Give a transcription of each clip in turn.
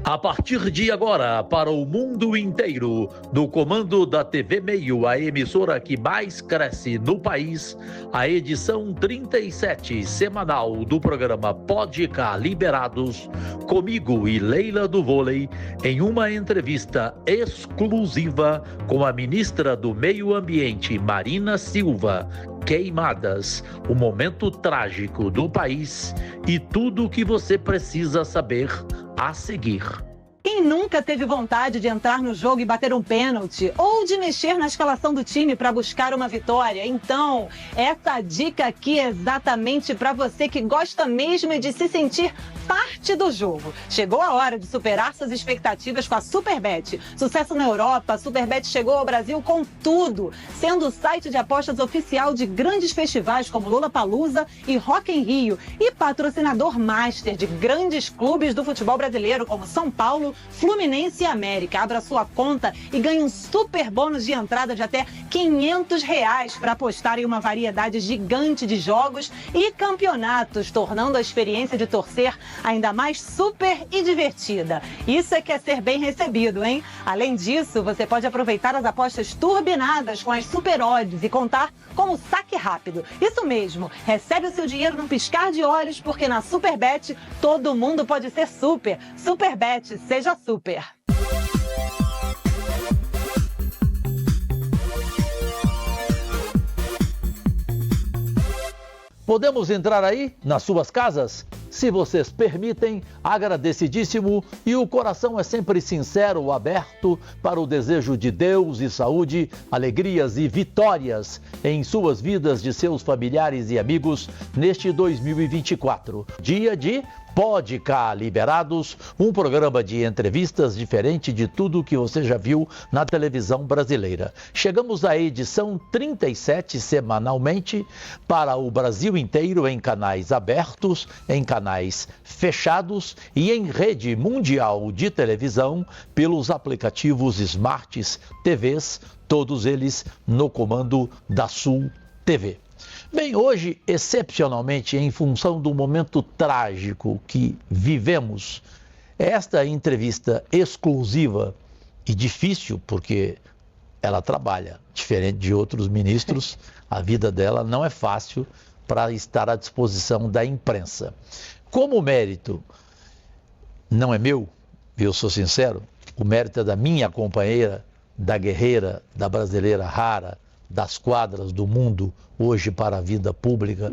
A partir de agora, para o mundo inteiro, no comando da TV Meio, a emissora que mais cresce no país, a edição 37 semanal do programa Pode Cá Liberados, comigo e Leila do Vôlei, em uma entrevista exclusiva com a ministra do Meio Ambiente, Marina Silva. Queimadas, o momento trágico do país e tudo o que você precisa saber a seguir. Quem nunca teve vontade de entrar no jogo e bater um pênalti ou de mexer na escalação do time para buscar uma vitória? Então, essa dica aqui é exatamente para você que gosta mesmo de se sentir parte do jogo. Chegou a hora de superar suas expectativas com a Superbet. Sucesso na Europa, a Superbet chegou ao Brasil com tudo, sendo o site de apostas oficial de grandes festivais como Lollapalooza e Rock in Rio e patrocinador master de grandes clubes do futebol brasileiro como São Paulo, Fluminense e América. Abra sua conta e ganhe um super bônus de entrada de até R$500 para apostar em uma variedade gigante de jogos e campeonatos, tornando a experiência de torcer ainda mais super e divertida. Isso é que é ser bem recebido, hein? Além disso, você pode aproveitar as apostas turbinadas com as super odds e contar com o saque rápido. Isso mesmo, recebe o seu dinheiro num piscar de olhos, porque na Superbet todo mundo pode ser super. Superbet, seja super. Podemos entrar aí, nas suas casas? Se vocês permitem, agradecidíssimo, e o coração é sempre sincero, aberto para o desejo de Deus e saúde, alegrias e vitórias em suas vidas, de seus familiares e amigos neste 2024. Dia de Pode Cá Liberados, um programa de entrevistas diferente de tudo que você já viu na televisão brasileira. Chegamos à edição 37 semanalmente para o Brasil inteiro, em canais abertos, em canais fechados e em rede mundial de televisão pelos aplicativos Smarts TVs, todos eles no comando da Sul TV. Bem, hoje, excepcionalmente, em função do momento trágico que vivemos, esta entrevista exclusiva e difícil, porque ela trabalha, diferente de outros ministros, a vida dela não é fácil para estar à disposição da imprensa. Como o mérito não é meu, eu sou sincero, o mérito é da minha companheira, da guerreira, da brasileira rara, das quadras do mundo hoje para a vida pública,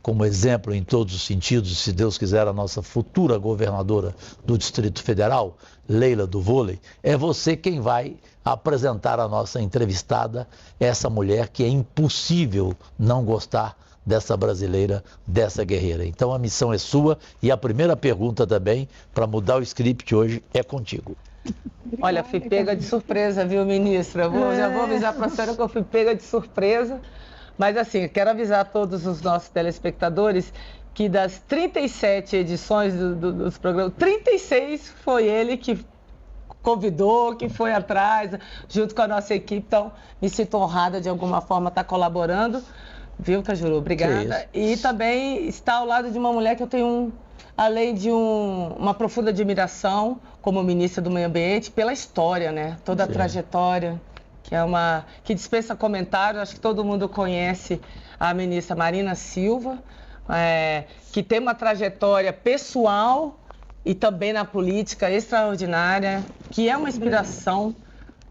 como exemplo em todos os sentidos, se Deus quiser, a nossa futura governadora do Distrito Federal, Leila do Vôlei, é você quem vai apresentar a nossa entrevistada, essa mulher que é impossível não gostar dessa brasileira, dessa guerreira. Então a missão é sua e a primeira pergunta também, para mudar o script hoje, é contigo. Olha, fui pega de surpresa, viu, ministra? Já vou avisar para a senhora que eu fui pega de surpresa. Mas, assim, quero avisar a todos os nossos telespectadores que das 37 edições dos programas, 36 foi ele que convidou, que foi atrás, junto com a nossa equipe. Então, me sinto honrada de alguma forma estar colaborando. Viu, Cajuru? Obrigada. E também está ao lado de uma mulher que eu tenho além de uma profunda admiração como ministra do Meio Ambiente, pela história, né? Toda a trajetória, que dispensa comentários. Acho que todo mundo conhece a ministra Marina Silva, que tem uma trajetória pessoal e também na política extraordinária, que é uma inspiração,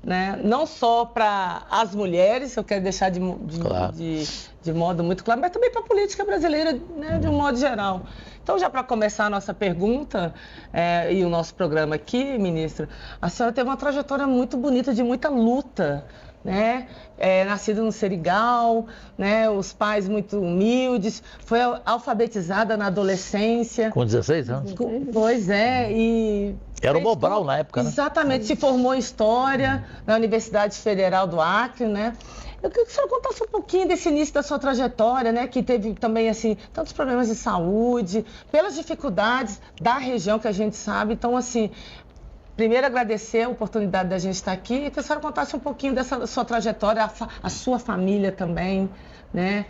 né? Não só para as mulheres, eu quero deixar de modo muito claro, mas também para a política brasileira, né, de um modo geral. Então, já para começar a nossa pergunta e o nosso programa aqui, ministra, a senhora teve uma trajetória muito bonita, de muita luta, né? Nascida no Seringal, né? Os pais muito humildes, foi alfabetizada na adolescência. Com 16 anos? Pois é, e... Era o Mobral na época, né? Exatamente, se formou em História na Universidade Federal do Acre, né? Eu queria que a senhora contasse um pouquinho desse início da sua trajetória, né? Que teve também, assim, tantos problemas de saúde, pelas dificuldades da região que a gente sabe. Então, assim, primeiro agradecer a oportunidade da gente estar aqui e que a senhora contasse um pouquinho dessa sua trajetória, a sua família também, né?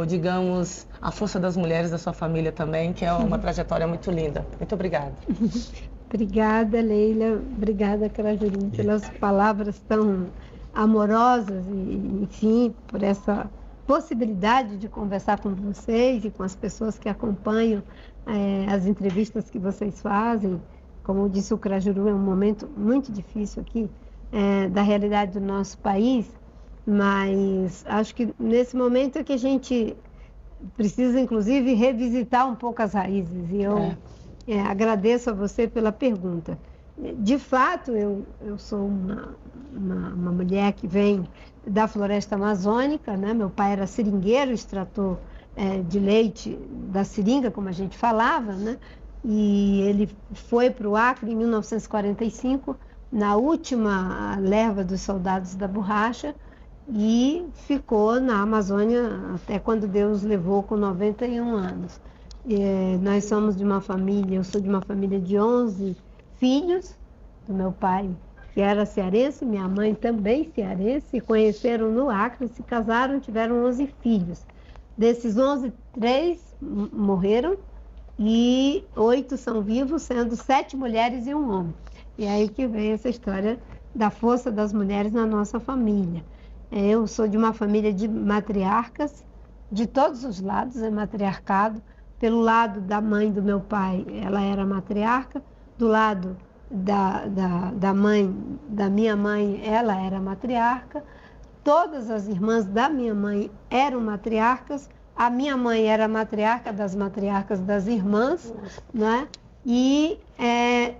Digamos, a força das mulheres da sua família também, que é uma trajetória muito linda. Muito obrigada. Obrigada, Leila. Obrigada, Carajurim, pelas palavras tão amorosas e, enfim, por essa possibilidade de conversar com vocês e com as pessoas que acompanham as entrevistas que vocês fazem. Como disse o Carajurim, é um momento muito difícil aqui da realidade do nosso país, mas acho que nesse momento é que a gente precisa, inclusive, revisitar um pouco as raízes. E eu agradeço a você pela pergunta. De fato, eu sou uma mulher que vem da floresta amazônica, né? Meu pai era seringueiro, extrator de leite da seringa, como a gente falava, né? E ele foi para o Acre em 1945, na última leva dos soldados da borracha, e ficou na Amazônia até quando Deus levou com 91 anos. Nós somos de uma família, eu sou de uma família de 11 filhos, do meu pai, que era cearense, minha mãe também cearense, se conheceram no Acre, se casaram, tiveram 11 filhos. Desses 11, 3 morreram e 8 são vivos, sendo 7 mulheres e um homem. E é aí que vem essa história da força das mulheres na nossa família. Eu sou de uma família de matriarcas, de todos os lados, é matriarcado. Pelo lado da mãe do meu pai, ela era matriarca. Do lado da mãe, da minha mãe, ela era matriarca. Todas as irmãs da minha mãe eram matriarcas. A minha mãe era matriarca das matriarcas das irmãs, né? E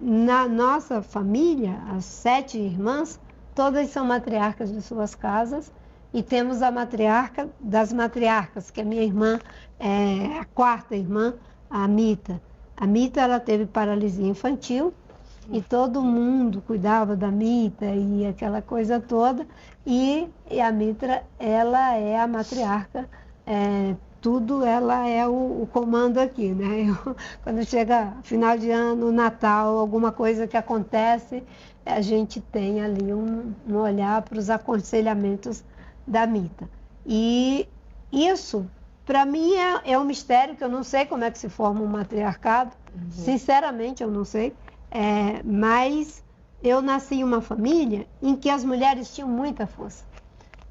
na nossa família, as 7 irmãs, todas são matriarcas de suas casas, e temos a matriarca das matriarcas, que é minha irmã, a 4ª irmã, a Mita. A Mita, ela teve paralisia infantil, e todo mundo cuidava da Mita e aquela coisa toda, e a Mitra, ela é a matriarca, tudo ela é o comando aqui, né? Quando chega final de ano, Natal, alguma coisa que acontece, a gente tem ali um olhar para os aconselhamentos da Mita. E isso, para mim, é um mistério, que eu não sei como é que se forma um matriarcado, sinceramente eu não sei, mas eu nasci em uma família em que as mulheres tinham muita força.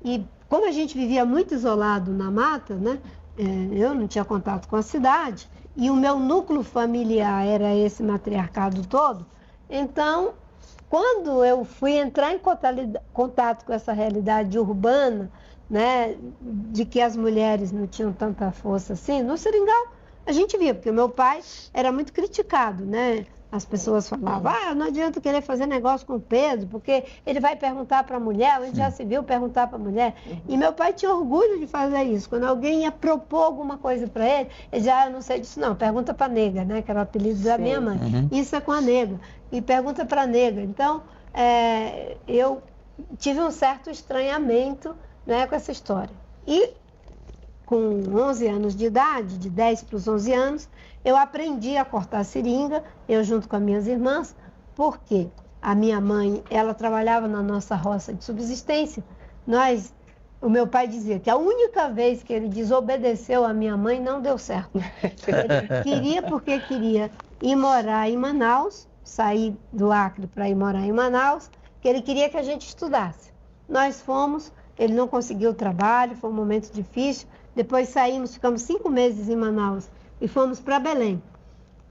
E como a gente vivia muito isolado na mata, né? Eu não tinha contato com a cidade, e o meu núcleo familiar era esse matriarcado todo. Então, quando eu fui entrar em contato com essa realidade urbana, né, de que as mulheres não tinham tanta força assim, no Seringal a gente via, porque o meu pai era muito criticado, né? As pessoas falavam, não adianta querer fazer negócio com o Pedro, porque ele vai perguntar para a mulher, a gente já se viu perguntar para a mulher. E meu pai tinha orgulho de fazer isso. Quando alguém ia propor alguma coisa para ele, ele já, eu não sei disso não, pergunta para a nega, né? Que era o apelido da minha mãe. Isso é com a nega. E pergunta para a nega. Então, eu tive um certo estranhamento, né, com essa história. E com 11 anos de idade, de 10 para os 11 anos, eu aprendi a cortar seringa, eu junto com as minhas irmãs, porque a minha mãe, ela trabalhava na nossa roça de subsistência. O meu pai dizia que a única vez que ele desobedeceu a minha mãe não deu certo. Ele queria, porque queria ir morar em Manaus, sair do Acre para ir morar em Manaus, que ele queria que a gente estudasse. Nós fomos, ele não conseguiu o trabalho, foi um momento difícil. Depois saímos, ficamos 5 meses em Manaus e fomos para Belém.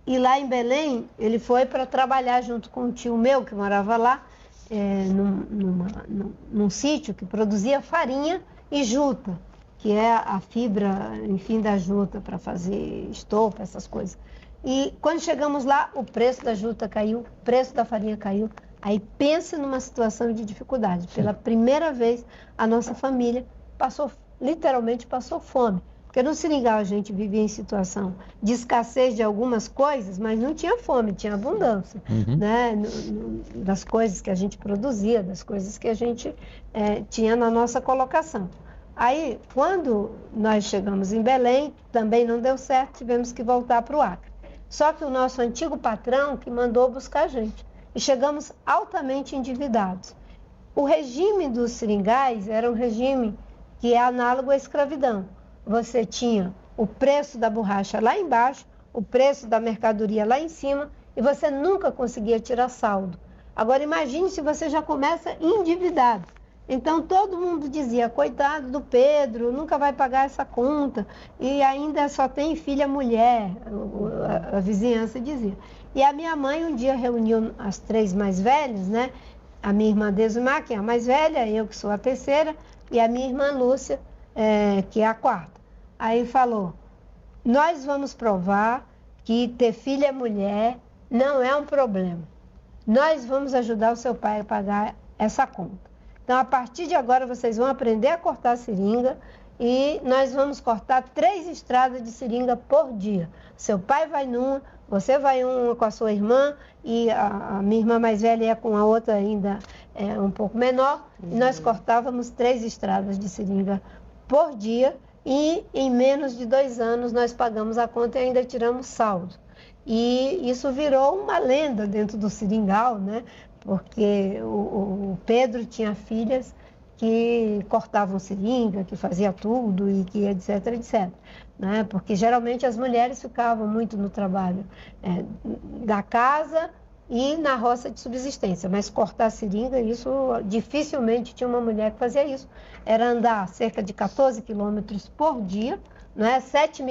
E lá em Belém, ele foi para trabalhar junto com um tio meu que morava lá, num sítio que produzia farinha e juta, que é a fibra, enfim, da juta para fazer estopa, essas coisas. E quando chegamos lá, o preço da juta caiu, o preço da farinha caiu. Aí pense numa situação de dificuldade. Pela primeira vez, a nossa família literalmente passou fome. Porque no Seringal a gente vivia em situação de escassez de algumas coisas, mas não tinha fome, tinha abundância, né? Das coisas que a gente produzia, das coisas que a gente tinha na nossa colocação. Aí, quando nós chegamos em Belém, também não deu certo, tivemos que voltar para o Acre. Só que o nosso antigo patrão que mandou buscar a gente. E chegamos altamente endividados. O regime dos seringais era um regime que é análogo à escravidão. Você tinha o preço da borracha lá embaixo, o preço da mercadoria lá em cima, e você nunca conseguia tirar saldo. Agora imagine se você já começa endividado. Então todo mundo dizia, coitado do Pedro, nunca vai pagar essa conta, e ainda só tem filha mulher, a vizinhança dizia. E a minha mãe um dia reuniu as 3 mais velhas, né? A minha irmã Desmar, que é a mais velha, eu que sou a terceira, e a minha irmã Lúcia, que é a 4ª. Aí falou, nós vamos provar que ter filha mulher não é um problema. Nós vamos ajudar o seu pai a pagar essa conta. Então, a partir de agora, vocês vão aprender a cortar seringa e nós vamos cortar 3 estradas de seringa por dia. Seu pai vai numa, você vai uma com a sua irmã e a minha irmã mais velha ia com a outra ainda um pouco menor. E nós cortávamos 3 estradas de seringa por dia e em menos de 2 anos nós pagamos a conta e ainda tiramos saldo. E isso virou uma lenda dentro do seringal, né? Porque o Pedro tinha filhas que cortavam seringa, que fazia tudo e que etc, etc. Né? Porque geralmente as mulheres ficavam muito no trabalho da casa e na roça de subsistência, mas cortar seringa, isso dificilmente tinha uma mulher que fazia isso. Era andar cerca de 14 quilômetros por dia, né? 7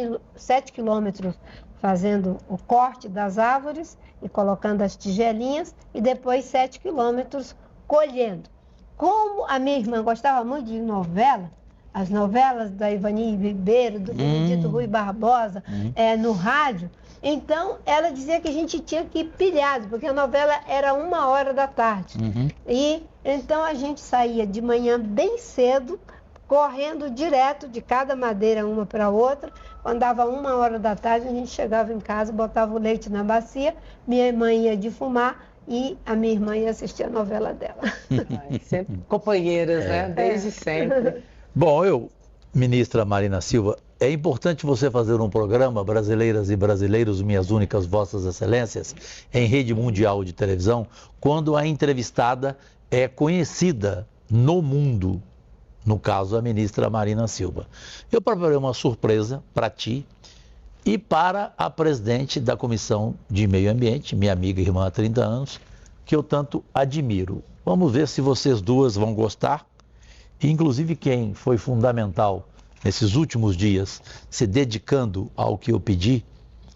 quilômetros fazendo o corte das árvores e colocando as tigelinhas, e depois 7 quilômetros colhendo. Como a minha irmã gostava muito de novela, as novelas da Ivani Ribeiro, do Benedito Rui Barbosa, no rádio, então ela dizia que a gente tinha que ir pilhado, porque a novela era 1h E então a gente saía de manhã bem cedo, correndo direto de cada madeira uma para outra. Quando dava 1h a gente chegava em casa, botava o leite na bacia, minha mãe ia defumar e a minha irmã ia assistir a novela dela. Sempre companheiras, né? Desde sempre. Bom, ministra Marina Silva, é importante você fazer um programa, Brasileiras e Brasileiros, Minhas Únicas Vossas Excelências, em rede mundial de televisão, quando a entrevistada é conhecida no mundo. No caso, a ministra Marina Silva. Eu preparei uma surpresa para ti e para a presidente da Comissão de Meio Ambiente, minha amiga e irmã há 30 anos, que eu tanto admiro. Vamos ver se vocês duas vão gostar. E, inclusive, quem foi fundamental nesses últimos dias, se dedicando ao que eu pedi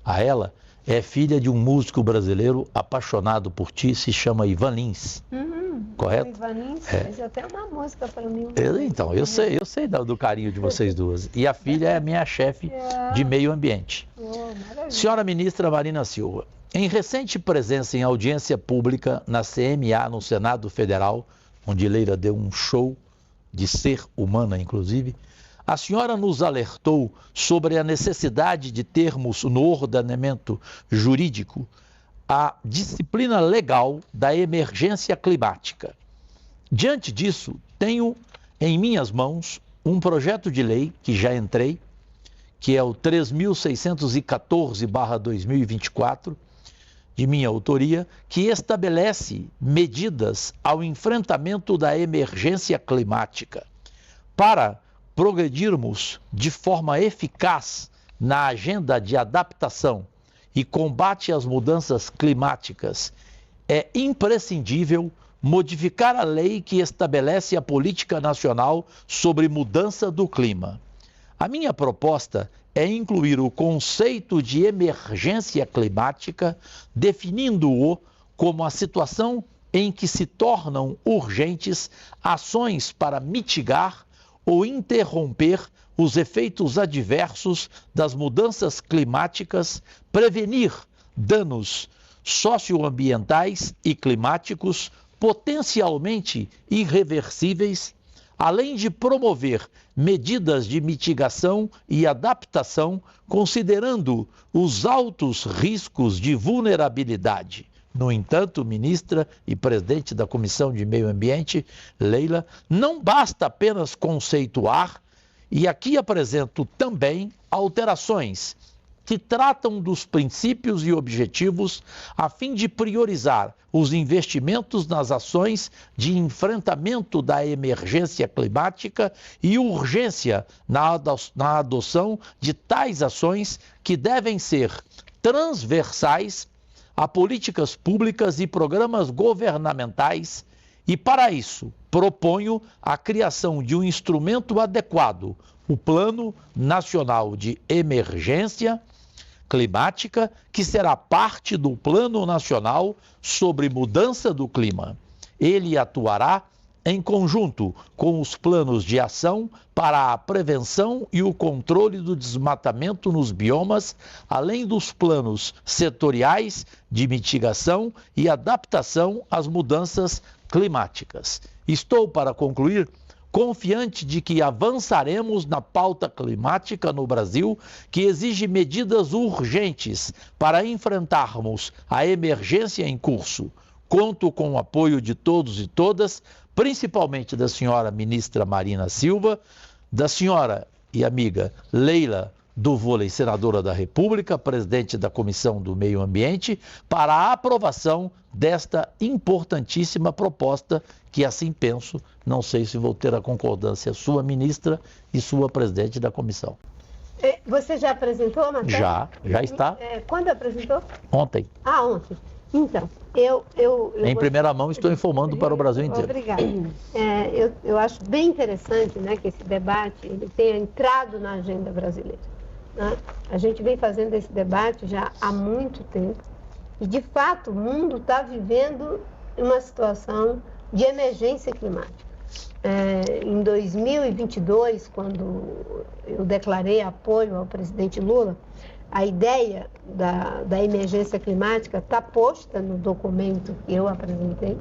a ela, é filha de um músico brasileiro apaixonado por ti, se chama Ivan Lins. Correto? Ivan Lins fez até uma música para mim. Então, eu sei do carinho de vocês duas. E a filha é a minha chefe de meio ambiente. Senhora ministra Marina Silva, em recente presença em audiência pública na CMA, no Senado Federal, onde Leila deu um show de ser humana, inclusive, a senhora nos alertou sobre a necessidade de termos no ordenamento jurídico a disciplina legal da emergência climática. Diante disso, tenho em minhas mãos um projeto de lei que já entrei, que é o 3.614/2024, de minha autoria, que estabelece medidas ao enfrentamento da emergência climática para progredirmos de forma eficaz na agenda de adaptação e combate às mudanças climáticas. É imprescindível modificar a lei que estabelece a política nacional sobre mudança do clima. A minha proposta é incluir o conceito de emergência climática, definindo-o como a situação em que se tornam urgentes ações para mitigar ou interromper os efeitos adversos das mudanças climáticas, prevenir danos socioambientais e climáticos potencialmente irreversíveis, além de promover medidas de mitigação e adaptação, considerando os altos riscos de vulnerabilidade. No entanto, ministra e presidente da Comissão de Meio Ambiente, Leila, não basta apenas conceituar, e aqui apresento também alterações que tratam dos princípios e objetivos a fim de priorizar os investimentos nas ações de enfrentamento da emergência climática e urgência na adoção de tais ações que devem ser transversais a políticas públicas e programas governamentais e, para isso, proponho a criação de um instrumento adequado, o Plano Nacional de Emergência Climática, que será parte do Plano Nacional sobre Mudança do Clima. Ele atuará em conjunto com os planos de ação para a prevenção e o controle do desmatamento nos biomas, além dos planos setoriais de mitigação e adaptação às mudanças climáticas. Estou, para concluir, confiante de que avançaremos na pauta climática no Brasil, que exige medidas urgentes para enfrentarmos a emergência em curso. Conto com o apoio de todos e todas, principalmente da senhora ministra Marina Silva, da senhora e amiga Leila do Vôlei, senadora da República, presidente da Comissão do Meio Ambiente, para a aprovação desta importantíssima proposta, que assim penso, não sei se vou ter a concordância sua ministra e sua presidente da comissão. Você já apresentou, Marcelo? Já está. Quando apresentou? Ontem. Ontem. Então, em primeira mão estou informando para o Brasil inteiro. Obrigada. Eu acho bem interessante, né, que esse debate ele tenha entrado na agenda brasileira. Né? A gente vem fazendo esse debate já há muito tempo e, de fato, o mundo está vivendo uma situação de emergência climática. Em 2022, quando eu declarei apoio ao presidente Lula, a ideia da emergência climática está posta no documento que eu apresentei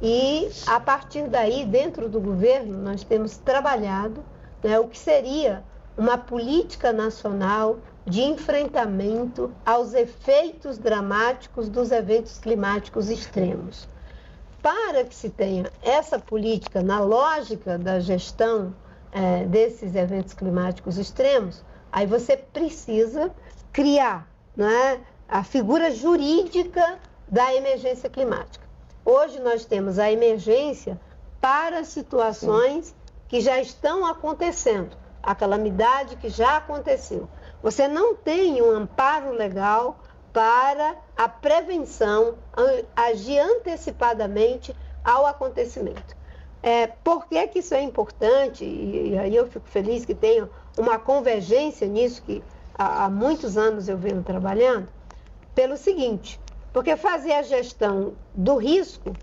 e, a partir daí, dentro do governo, nós temos trabalhado, né, o que seria uma política nacional de enfrentamento aos efeitos dramáticos dos eventos climáticos extremos. Para que se tenha essa política na lógica da gestão desses eventos climáticos extremos, aí você precisa criar, né, a figura jurídica da emergência climática. Hoje nós temos a emergência para situações que já estão acontecendo, a calamidade que já aconteceu. Você não tem um amparo legal para a prevenção, agir antecipadamente ao acontecimento. Por que que isso é importante? E aí eu fico feliz que tenha uma convergência nisso, que há muitos anos eu venho trabalhando, pelo seguinte, porque fazer a gestão do risco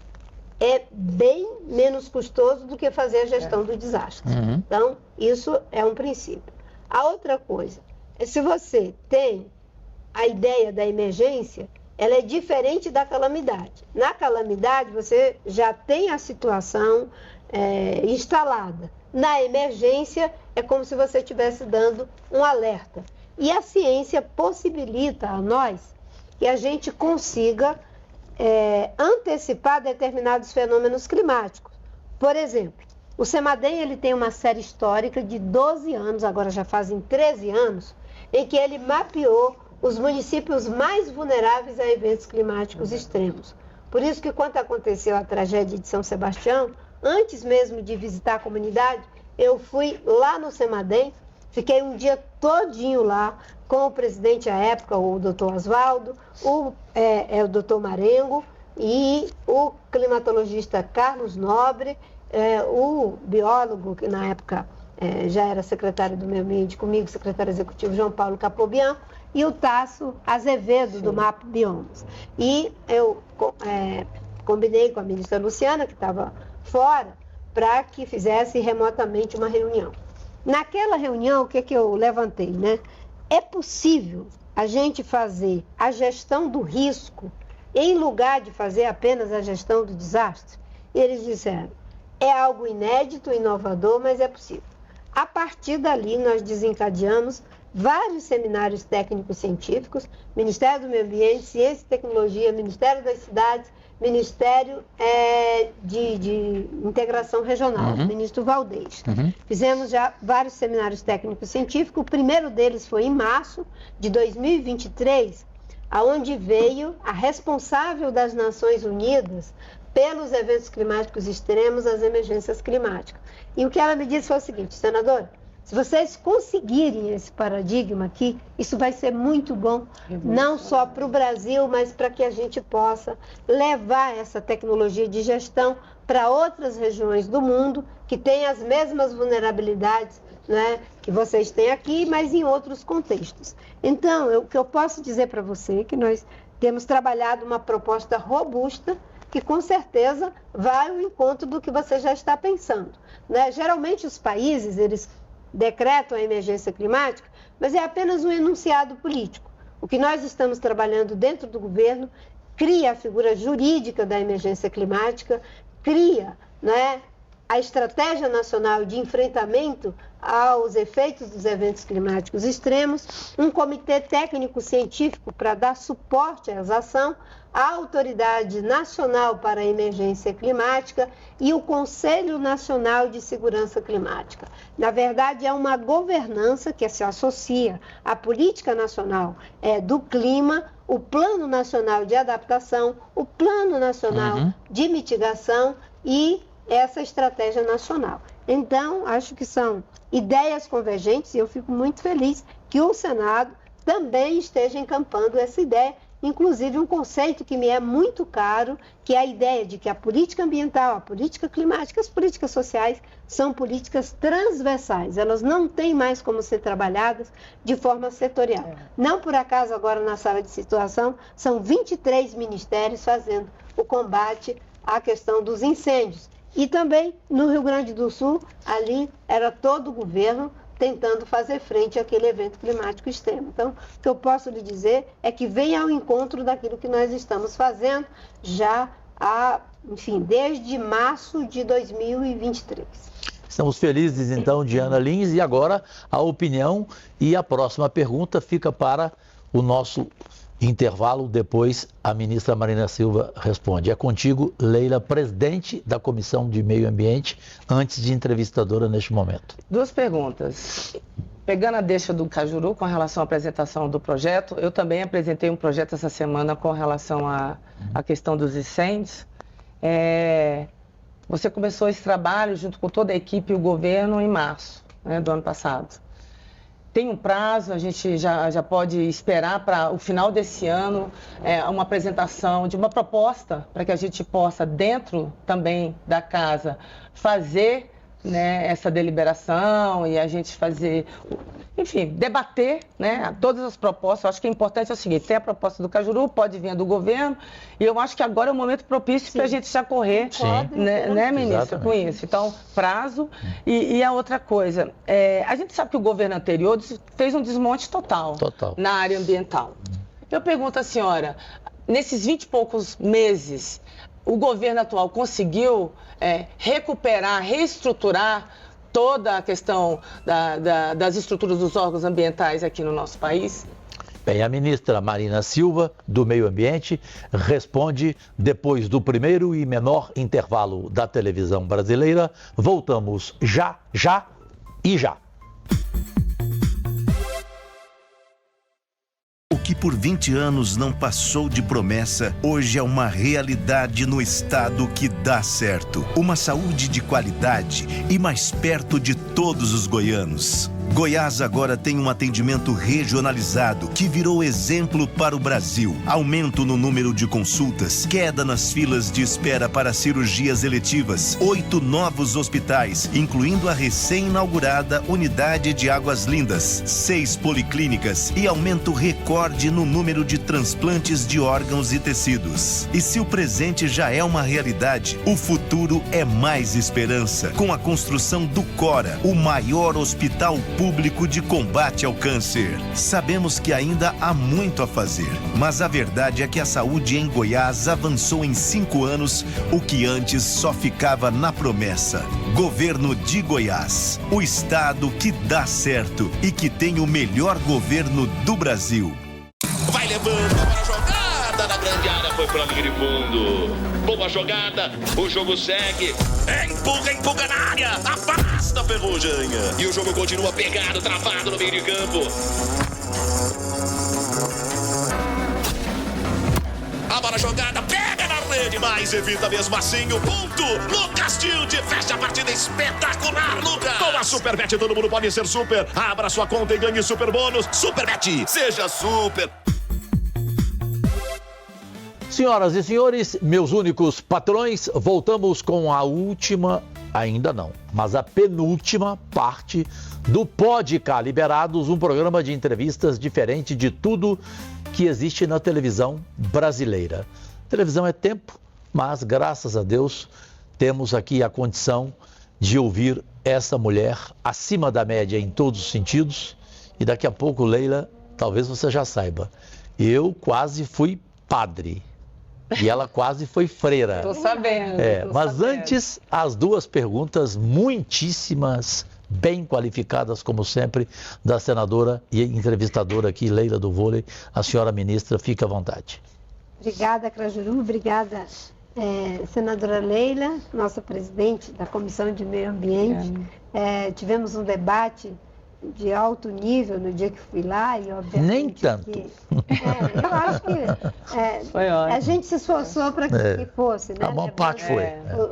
é bem menos custoso do que fazer a gestão do desastre. Então, isso é um princípio. A outra coisa é, se você tem a ideia da emergência, ela é diferente da calamidade. Na calamidade, você já tem a situação instalada. Na emergência, é como se você estivesse dando um alerta. E a ciência possibilita a nós que a gente consiga antecipar determinados fenômenos climáticos. Por exemplo, o CEMADEM ele tem uma série histórica de 12 anos, agora já fazem 13 anos, em que ele mapeou os municípios mais vulneráveis a eventos climáticos extremos. Por isso que quando aconteceu a tragédia de São Sebastião, antes mesmo de visitar a comunidade, eu fui lá no CEMADEM, fiquei um dia todinho lá com o presidente à época, o doutor Oswaldo, o doutor Marengo e o climatologista Carlos Nobre, o biólogo, que na época já era secretário do Meio Ambiente comigo, secretário executivo João Paulo Capobian, e o Tasso Azevedo, do MAP Biomas. E eu combinei com a ministra Luciana, que estava fora, para que fizesse remotamente uma reunião. Naquela reunião, o que eu levantei, né? É possível a gente fazer a gestão do risco em lugar de fazer apenas a gestão do desastre? E eles disseram, é algo inédito, inovador, mas é possível. A partir dali, nós desencadeamos vários seminários técnicos científicos, Ministério do Meio Ambiente, Ciência e Tecnologia, Ministério das Cidades, Ministério de Integração Regional, ministro Valdez. Fizemos já vários seminários técnicos científicos, o primeiro deles foi em março de 2023, aonde veio a responsável das Nações Unidas pelos eventos climáticos extremos, as emergências climáticas. E o que ela me disse foi o seguinte, senadora, Se vocês conseguirem esse paradigma aqui, isso vai ser muito bom, não só para o Brasil, mas para que a gente possa levar essa tecnologia de gestão para outras regiões do mundo que têm as mesmas vulnerabilidades, né, que vocês têm aqui, mas em outros contextos. Então, o que eu posso dizer para você é que nós temos trabalhado uma proposta robusta que com certeza vai ao encontro do que você já está pensando, né? Geralmente os países, eles decretam a emergência climática, mas é apenas um enunciado político. O que nós estamos trabalhando dentro do governo cria a figura jurídica da emergência climática, cria, né, a estratégia nacional de enfrentamento aos efeitos dos eventos climáticos extremos, um comitê técnico-científico para dar suporte à ação, a Autoridade Nacional para a Emergência Climática e o Conselho Nacional de Segurança Climática. Na verdade, é uma governança que se associa à Política Nacional do Clima, o Plano Nacional de Adaptação, o Plano Nacional de Mitigação e essa estratégia nacional. Então, acho que são ideias convergentes e eu fico muito feliz que o Senado também esteja encampando essa ideia, inclusive um conceito que me é muito caro, que é a ideia de que a política ambiental, a política climática, as políticas sociais são políticas transversais. Elas não têm mais como ser trabalhadas de forma setorial. Não por acaso agora na sala de situação são 23 ministérios fazendo o combate à questão dos incêndios. E também no Rio Grande do Sul, ali era todo o governo tentando fazer frente àquele evento climático extremo. Então, o que eu posso lhe dizer é que vem ao encontro daquilo que nós estamos fazendo já desde março de 2023. Estamos felizes, então, Diana Lins, e agora a opinião e a próxima pergunta fica para o nosso intervalo, depois a ministra Marina Silva responde. É contigo, Leila, presidente da Comissão de Meio Ambiente, antes de entrevistadora neste momento. Duas perguntas. Pegando a deixa do Cajuru com relação à apresentação do projeto, eu também apresentei um projeto essa semana com relação à questão dos incêndios. Você começou esse trabalho junto com toda a equipe e o governo em março, né, do ano passado. Tem um prazo, a gente já pode esperar para o final desse ano uma apresentação de uma proposta para que a gente possa, dentro também da casa, fazer, né, essa deliberação e a gente fazer, enfim, debater, né, todas as propostas. Eu acho que é importante o seguinte: tem a proposta do Cajuru, pode vir do governo, e eu acho que agora é o momento propício para a gente já correr, né, ministra, exatamente, com isso. Então, prazo. E a outra coisa, a gente sabe que o governo anterior fez um desmonte total na área ambiental. Eu pergunto à senhora, nesses 20 e poucos meses, o governo atual conseguiu recuperar, reestruturar toda a questão das estruturas dos órgãos ambientais aqui no nosso país? Bem, a ministra Marina Silva, do Meio Ambiente, responde depois do primeiro e menor intervalo da televisão brasileira. Voltamos já. O que por 20 anos não passou de promessa, hoje é uma realidade no estado que dá certo. Uma saúde de qualidade e mais perto de todos os goianos. Goiás agora tem um atendimento regionalizado que virou exemplo para o Brasil. Aumento no número de consultas, queda nas filas de espera para cirurgias eletivas, 8 novos hospitais, incluindo a recém-inaugurada Unidade de Águas Lindas, 6 policlínicas e aumento recorde no número de transplantes de órgãos e tecidos. E se o presente já é uma realidade, o futuro é mais esperança, com a construção do Cora, o maior hospital público de combate ao câncer. Sabemos que ainda há muito a fazer, mas a verdade é que a saúde em Goiás avançou em 5 anos, o que antes só ficava na promessa. Governo de Goiás, o estado que dá certo e que tem o melhor governo do Brasil. Vai levando para a jogada na grande área, foi para a linha de fundo. Boa jogada, o jogo segue. Empurra na área, afasta a Ferrugem. E o jogo continua pegado, travado no meio de campo. A bola jogada, pega na rede, mas mas evita mesmo assim o ponto. Lucas Tilde fecha a partida espetacular, Lucas. Com a Superbet todo mundo pode ser super. Abra sua conta e ganhe super bônus. Superbet, seja super. Senhoras e senhores, meus únicos patrões, voltamos com a última, ainda não, mas a penúltima parte do Pode Cá Liberados, um programa de entrevistas diferente de tudo que existe na televisão brasileira. Televisão é tempo, mas graças a Deus temos aqui a condição de ouvir essa mulher acima da média em todos os sentidos. E daqui a pouco, Leila, talvez você já saiba, eu quase fui padre. E ela quase foi freira. Tô sabendo. Mas antes, as duas perguntas muitíssimas, bem qualificadas, como sempre, da senadora e entrevistadora aqui, Leila do Vôlei. A senhora ministra, fique à vontade. Obrigada, Crajuru. Obrigada, senadora Leila, nossa presidente da Comissão de Meio Ambiente. Tivemos um debate de alto nível no dia que fui lá e obviamente nem tanto. Eu acho que a gente se esforçou para que fosse, né? A maior parte foi.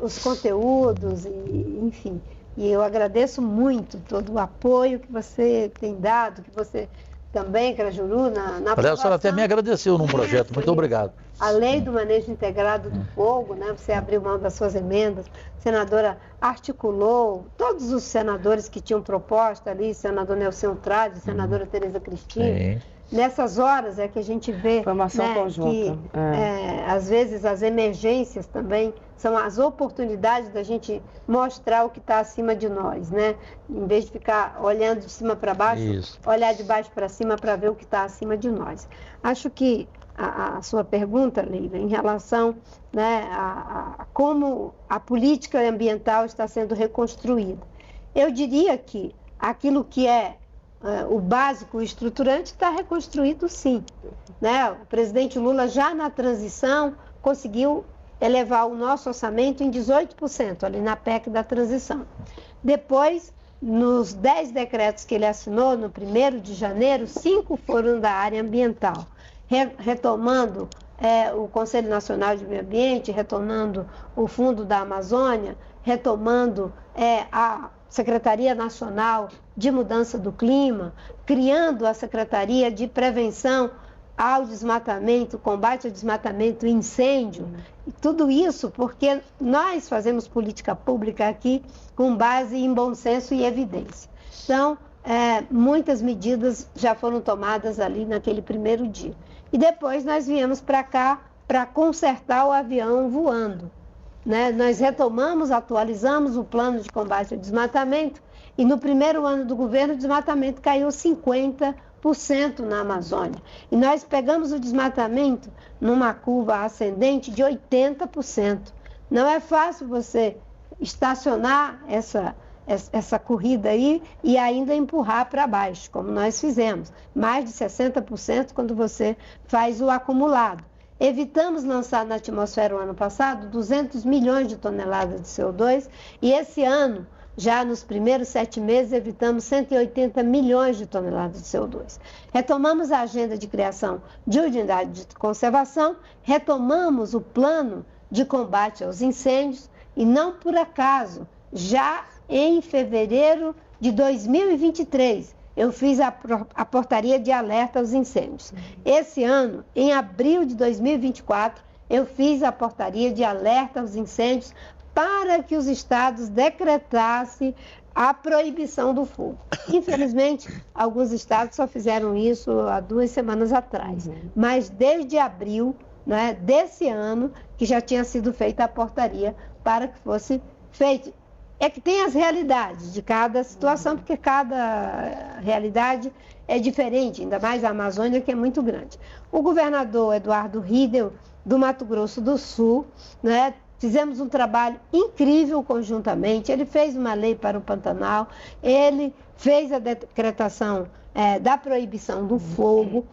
Os conteúdos, enfim. E eu agradeço muito todo o apoio que você tem dado, que você também, Crajuru, na Aliás, a senhora até me agradeceu num projeto, muito obrigado. A lei do manejo integrado do fogo, né? Você abriu mão das suas emendas, a senadora articulou, todos os senadores que tinham proposta ali, senador Nelson Trade, senadora Tereza Cristina. Sim. Nessas horas é que a gente vê, formação conjunta, que às vezes as emergências também são as oportunidades da gente mostrar o que está acima de nós, né? Em vez de ficar olhando de cima para baixo, olhar de baixo para cima para ver o que está acima de nós. Acho que a sua pergunta, Leila, em relação, né, a como a política ambiental está sendo reconstruída. Eu diria que aquilo que o básico, o estruturante, está reconstruído sim. Né? O presidente Lula, já na transição, conseguiu elevar o nosso orçamento em 18%, ali na PEC da transição. Depois, nos 10 decretos que ele assinou, no 1º de janeiro, 5 foram da área ambiental. Retomando o Conselho Nacional de Meio Ambiente, retomando o Fundo da Amazônia, retomando a Secretaria Nacional de Mudança do Clima, criando a Secretaria de Prevenção ao Desmatamento, Combate ao Desmatamento e Incêndio. E tudo isso porque nós fazemos política pública aqui com base em bom senso e evidência. Então, muitas medidas já foram tomadas ali naquele 1º dia. E depois nós viemos para cá para consertar o avião voando. Né? Nós retomamos, atualizamos o plano de combate ao desmatamento e no 1º ano do governo o desmatamento caiu 50% na Amazônia. E nós pegamos o desmatamento numa curva ascendente de 80%. Não é fácil você estacionar essa corrida aí e ainda empurrar para baixo, como nós fizemos. Mais de 60% quando você faz o acumulado. Evitamos lançar na atmosfera o ano passado 200 milhões de toneladas de CO2 e esse ano, já nos primeiros 7 meses, evitamos 180 milhões de toneladas de CO2. Retomamos a agenda de criação de unidade de conservação, retomamos o plano de combate aos incêndios e não por acaso, já em fevereiro de 2023, eu fiz a portaria de alerta aos incêndios. Esse ano, em abril de 2024, eu fiz a portaria de alerta aos incêndios para que os estados decretassem a proibição do fogo. Infelizmente, alguns estados só fizeram isso há 2 semanas atrás. Mas desde abril, né, desse ano, que já tinha sido feita a portaria para que fosse feito. É que tem as realidades de cada situação, porque cada realidade é diferente, ainda mais a Amazônia, que é muito grande. O governador Eduardo Riedel, do Mato Grosso do Sul, né, fizemos um trabalho incrível conjuntamente. Ele fez uma lei para o Pantanal, ele fez a decretação da proibição do fogo.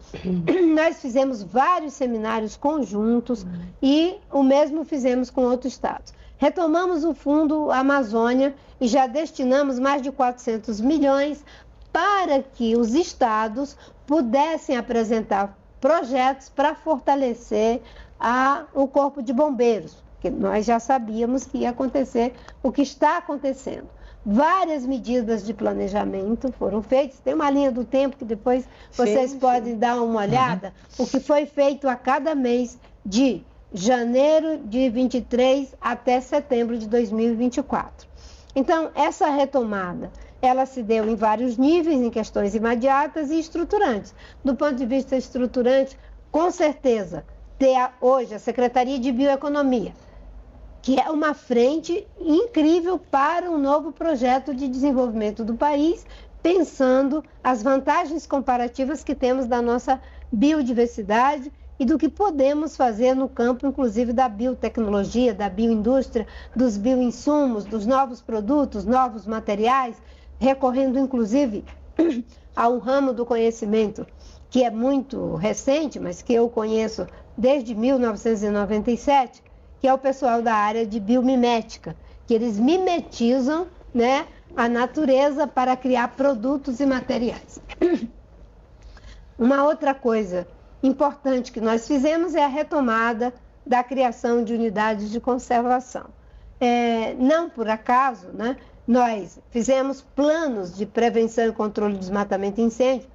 Nós fizemos vários seminários conjuntos e o mesmo fizemos com outros estados. Retomamos o Fundo Amazônia e já destinamos mais de 400 milhões para que os estados pudessem apresentar projetos para fortalecer o Corpo de Bombeiros. porque nós já sabíamos que ia acontecer o que está acontecendo. Várias medidas de planejamento foram feitas, tem uma linha do tempo que depois vocês podem dar uma olhada, o que foi feito a cada mês de janeiro de 23 até setembro de 2024. Então, essa retomada, ela se deu em vários níveis, em questões imediatas e estruturantes. Do ponto de vista estruturante, com certeza, ter hoje a Secretaria de Bioeconomia, que é uma frente incrível para um novo projeto de desenvolvimento do país, pensando as vantagens comparativas que temos da nossa biodiversidade e do que podemos fazer no campo, inclusive, da biotecnologia, da bioindústria, dos bioinsumos, dos novos produtos, novos materiais, recorrendo, inclusive, a um ramo do conhecimento que é muito recente, mas que eu conheço desde 1997, que é o pessoal da área de biomimética, que eles mimetizam, né, a natureza para criar produtos e materiais. Uma outra coisa importante que nós fizemos é a retomada da criação de unidades de conservação. Não por acaso, né, nós fizemos planos de prevenção e controle de desmatamento e incêndio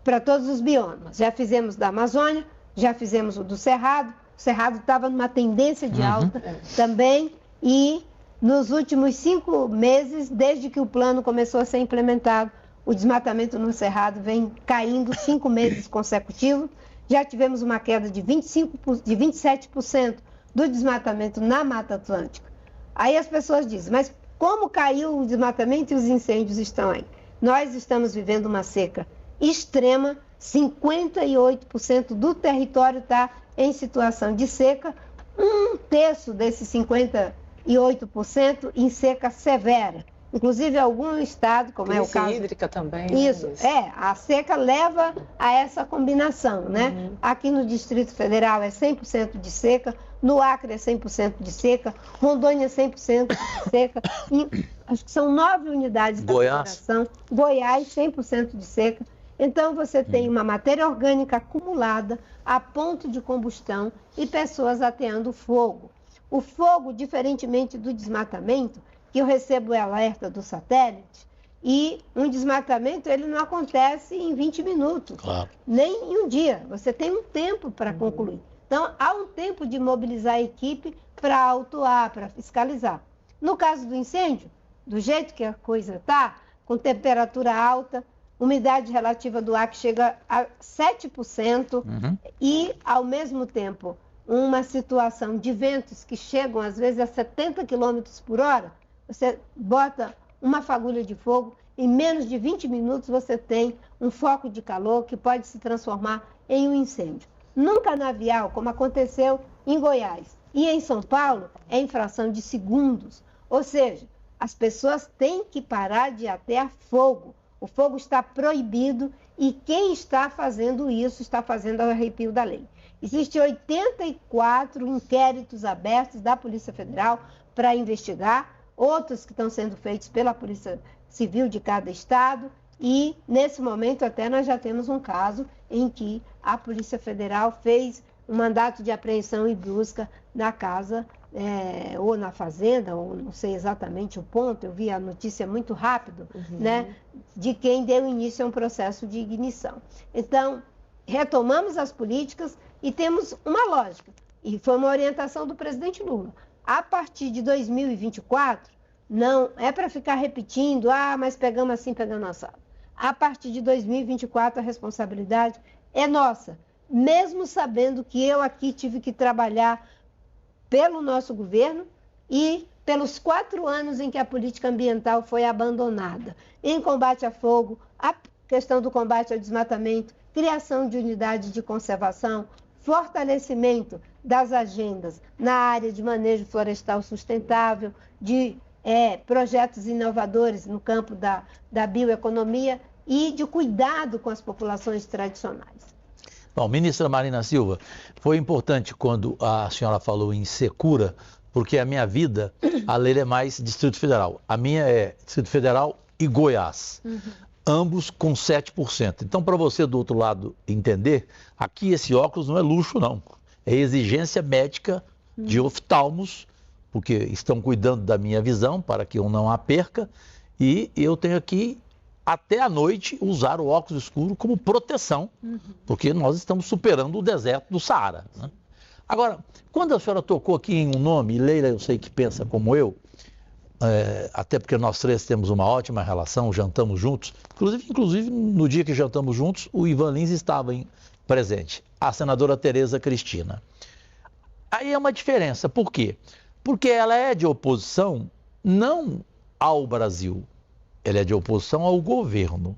para todos os biomas. Já fizemos da Amazônia, já fizemos o do Cerrado. O Cerrado estava numa tendência de alta também, e nos últimos 5 meses, desde que o plano começou a ser implementado, o desmatamento no Cerrado vem caindo 5 meses consecutivos. Já tivemos uma queda de 27% do desmatamento na Mata Atlântica. Aí as pessoas dizem, mas como caiu o desmatamento e os incêndios estão aí? Nós estamos vivendo uma seca extrema, 58% do território está em situação de seca, 1/3 desses 58% em seca severa. Inclusive, algum estado, como é o caso... hídrica também. Isso, a seca leva a essa combinação, né? Aqui no Distrito Federal é 100% de seca, no Acre é 100% de seca, Rondônia é 100% de seca, acho que são 9 unidades da federação, Goiás 100% de seca. Então, você tem uma matéria orgânica acumulada a ponto de combustão e pessoas ateando fogo. O fogo, diferentemente do desmatamento, que eu recebo o alerta do satélite, e um desmatamento ele não acontece em 20 minutos, nem em um dia. Você tem um tempo para concluir. Então, há um tempo de mobilizar a equipe para autuar, para fiscalizar. No caso do incêndio, do jeito que a coisa está, com temperatura alta, umidade relativa do ar que chega a 7%, e, ao mesmo tempo, uma situação de ventos que chegam, às vezes, a 70 km por hora, você bota uma fagulha de fogo, em menos de 20 minutos você tem um foco de calor que pode se transformar em um incêndio. Num canavial, como aconteceu em Goiás e em São Paulo, é em fração de segundos. Ou seja, as pessoas têm que parar de atear fogo. O fogo está proibido e quem está fazendo isso está fazendo ao arrepio da lei. Existem 84 inquéritos abertos da Polícia Federal para investigar, outros que estão sendo feitos pela Polícia Civil de cada estado, e nesse momento até nós já temos um caso em que a Polícia Federal fez um mandato de apreensão e busca na casa ou na fazenda, ou não sei exatamente o ponto, eu vi a notícia muito rápido, né, de quem deu início a um processo de ignição. Então, retomamos as políticas e temos uma lógica, e foi uma orientação do presidente Lula. A partir de 2024, não é para ficar repetindo, mas pegamos assim, pegamos assado. A partir de 2024, a responsabilidade é nossa, mesmo sabendo que eu aqui tive que trabalhar pelo nosso governo e pelos 4 anos em que a política ambiental foi abandonada. Em combate a fogo, a questão do combate ao desmatamento, criação de unidades de conservação, fortalecimento das agendas na área de manejo florestal sustentável, de projetos inovadores no campo da bioeconomia e de cuidado com as populações tradicionais. Bom, ministra Marina Silva, foi importante quando a senhora falou em secura, porque a minha vida, a lei é mais Distrito Federal. A minha é Distrito Federal e Goiás, ambos com 7%. Então, para você do outro lado entender, aqui esse óculos não é luxo, não. É exigência médica de oftalmos, porque estão cuidando da minha visão para que eu não a perca, e eu tenho que, até à noite, usar o óculos escuro como proteção, porque nós estamos superando o deserto do Saara, né? Agora, quando a senhora tocou aqui em um nome, e Leila eu sei que pensa como eu, até porque nós três temos uma ótima relação, jantamos juntos, inclusive no dia que jantamos juntos, o Ivan Lins estava presente, a senadora Tereza Cristina. Aí é uma diferença, por quê? Porque ela é de oposição não ao Brasil, ela é de oposição ao governo.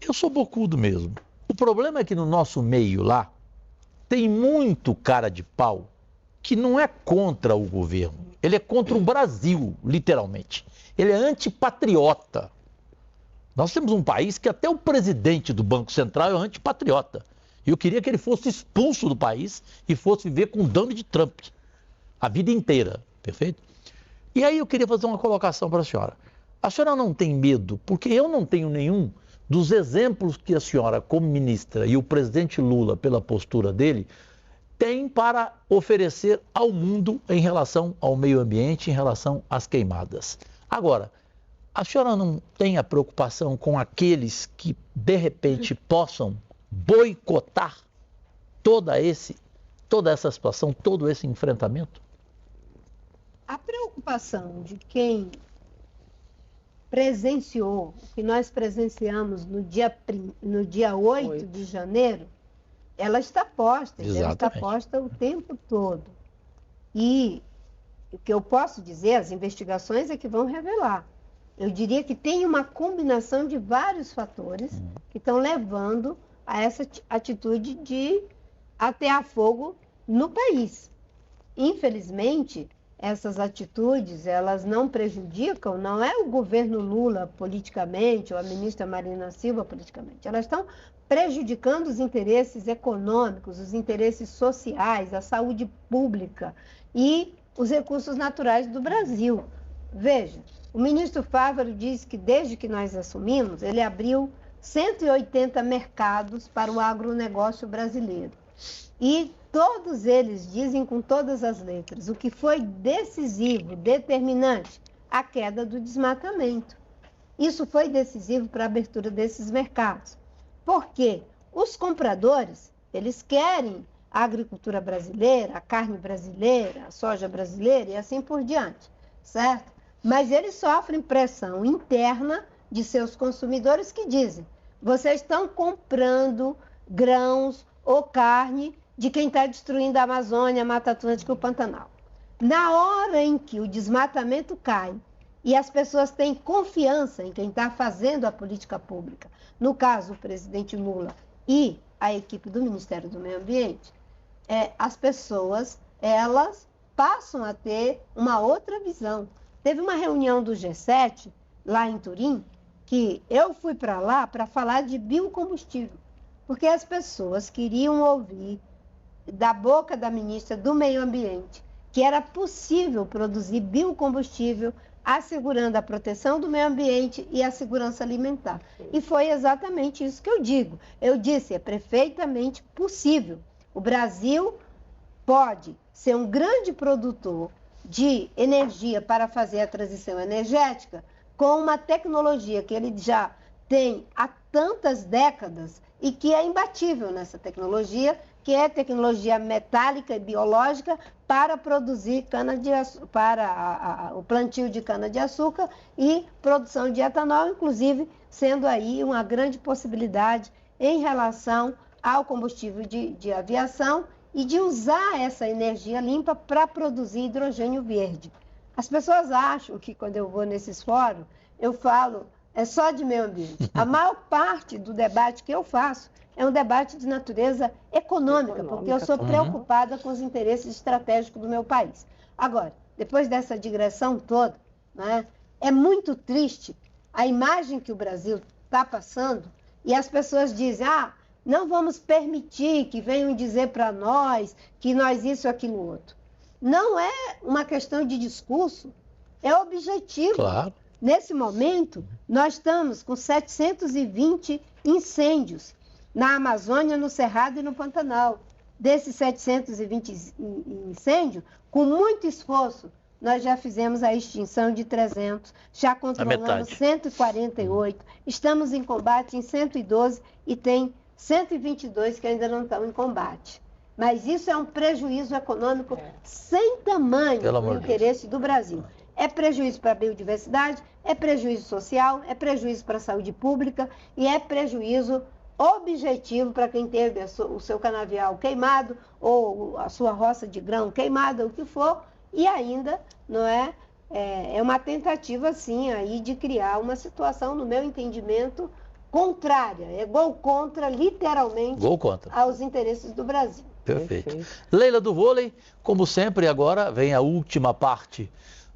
Eu sou bocudo mesmo. O problema é que no nosso meio lá, tem muito cara de pau que não é contra o governo, ele é contra o Brasil, literalmente. Ele é antipatriota. Nós temos um país que até o presidente do Banco Central é antipatriota. E eu queria que ele fosse expulso do país e fosse viver com Donald Trump a vida inteira, perfeito? E aí eu queria fazer uma colocação para a senhora. A senhora não tem medo, porque eu não tenho nenhum dos exemplos que a senhora, como ministra, e o presidente Lula, pela postura dele, tem para oferecer ao mundo em relação ao meio ambiente, em relação às queimadas. Agora, a senhora não tem a preocupação com aqueles que, de repente, possam boicotar toda essa situação, todo esse enfrentamento? A preocupação de quem presenciou, o que nós presenciamos no dia 8 de janeiro, ela está posta, ela está posta o tempo todo. E o que eu posso dizer, as investigações é que vão revelar. Eu diria que tem uma combinação de vários fatores que estão levando a essa atitude de atear fogo no país. Infelizmente, essas atitudes, elas não prejudicam, não é o governo Lula politicamente, ou a ministra Marina Silva politicamente, elas estão prejudicando os interesses econômicos, os interesses sociais, a saúde pública e os recursos naturais do Brasil. Veja, o ministro Fávaro disse que desde que nós assumimos, ele abriu 180 mercados para o agronegócio brasileiro. E todos eles dizem com todas as letras, o que foi decisivo, determinante, a queda do desmatamento. Isso foi decisivo para a abertura desses mercados. Porque os compradores, eles querem a agricultura brasileira, a carne brasileira, a soja brasileira e assim por diante, certo? Mas eles sofrem pressão interna de seus consumidores que dizem, vocês estão comprando grãos ou carne de quem está destruindo a Amazônia, a Mata Atlântica e o Pantanal. Na hora em que o desmatamento cai e as pessoas têm confiança em quem está fazendo a política pública, no caso o presidente Lula e a equipe do Ministério do Meio Ambiente, as pessoas, elas passam a ter uma outra visão. Teve uma reunião do G7, lá em Turim, que eu fui para lá para falar de biocombustível, porque as pessoas queriam ouvir da boca da ministra do Meio Ambiente que era possível produzir biocombustível assegurando a proteção do meio ambiente e a segurança alimentar. E foi exatamente isso que eu digo. Eu disse, é perfeitamente possível. O Brasil pode ser um grande produtor de energia para fazer a transição energética com uma tecnologia que ele já tem há tantas décadas e que é imbatível nessa tecnologia, que é tecnologia metálica e biológica para produzir para o plantio de cana-de-açúcar e produção de etanol, inclusive sendo aí uma grande possibilidade em relação ao combustível de aviação e de usar essa energia limpa para produzir hidrogênio verde. As pessoas acham que quando eu vou nesses fóruns, eu falo só de meio ambiente. A maior parte do debate que eu faço é um debate de natureza econômica, porque eu sou preocupada com os interesses estratégicos do meu país. Agora, depois dessa digressão toda, né, é muito triste a imagem que o Brasil está passando e as pessoas dizem, não vamos permitir que venham dizer para nós que nós isso, aquilo, outro. Não é uma questão de discurso, é objetivo. Claro. Nesse momento, nós estamos com 720 incêndios na Amazônia, no Cerrado e no Pantanal. desses 720 incêndios, com muito esforço, nós já fizemos a extinção de 300, já controlamos 148, estamos em combate em 112 e tem 122 que ainda não estão em combate. Mas isso é um prejuízo econômico sem tamanho no interesse do Brasil. É prejuízo para a biodiversidade, é prejuízo social, é prejuízo para a saúde pública e é prejuízo objetivo para quem teve o seu canavial queimado ou a sua roça de grão queimada, o que for, e ainda não é uma tentativa, sim, aí de criar uma situação, no meu entendimento, contrária. É gol contra, literalmente, aos interesses do Brasil. Perfeito. Leila do Vôlei, como sempre, agora vem a última parte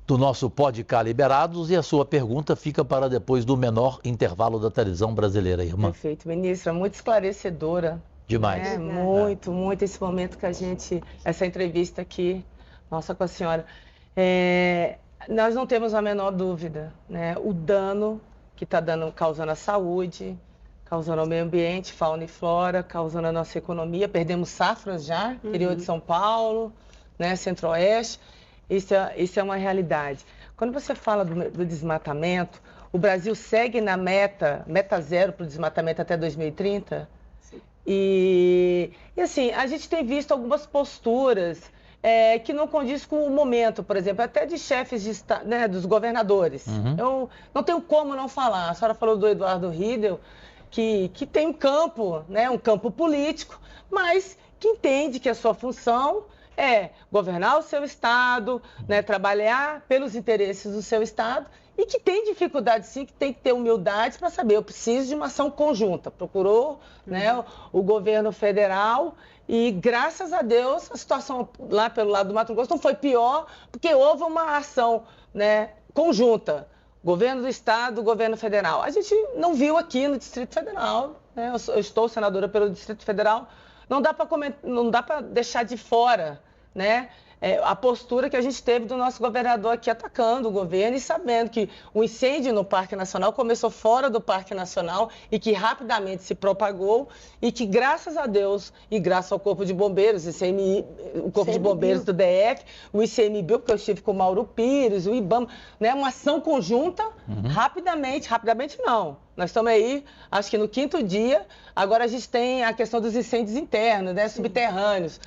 do nosso Podcast Liberados e a sua pergunta fica para depois do menor intervalo da televisão brasileira, irmã. Perfeito, ministra, muito esclarecedora. Demais. Muito esse momento que essa entrevista aqui, nossa com a senhora. Nós não temos a menor dúvida, né? O dano que está causando à saúde, causando ao meio ambiente, fauna e flora, causando a nossa economia. Perdemos safras já, interior de São Paulo, né? Centro-Oeste. Isso é uma realidade. Quando você fala do desmatamento, o Brasil segue na meta zero para o desmatamento até 2030. Sim. E assim, a gente tem visto algumas posturas que não condiz com o momento, por exemplo, até de chefes de estado, né, dos governadores. Eu não tenho como não falar. A senhora falou do Eduardo Riedel, que tem um campo, né, um campo político, mas que entende que a sua função é governar o seu estado, né, trabalhar pelos interesses do seu estado e que tem dificuldade sim, que tem que ter humildade para saber, eu preciso de uma ação conjunta. Procurou, né, o governo federal e graças a Deus a situação lá pelo lado do Mato Grosso não foi pior, porque houve uma ação, né, conjunta. Governo do Estado, governo federal. A gente não viu aqui no Distrito Federal, né? Eu estou senadora pelo Distrito Federal, não dá para deixar de fora, né? A postura que a gente teve do nosso governador aqui atacando o governo e sabendo que o incêndio no Parque Nacional começou fora do Parque Nacional e que rapidamente se propagou e que graças a Deus e graças ao Corpo de Bombeiros, o Corpo de Bombeiros do DF, o ICMBio, porque eu estive com o Mauro Pires, o IBAMA, né, uma ação conjunta, rapidamente não. Nós estamos aí, acho que no 5º dia, agora a gente tem a questão dos incêndios internos, né, subterrâneos.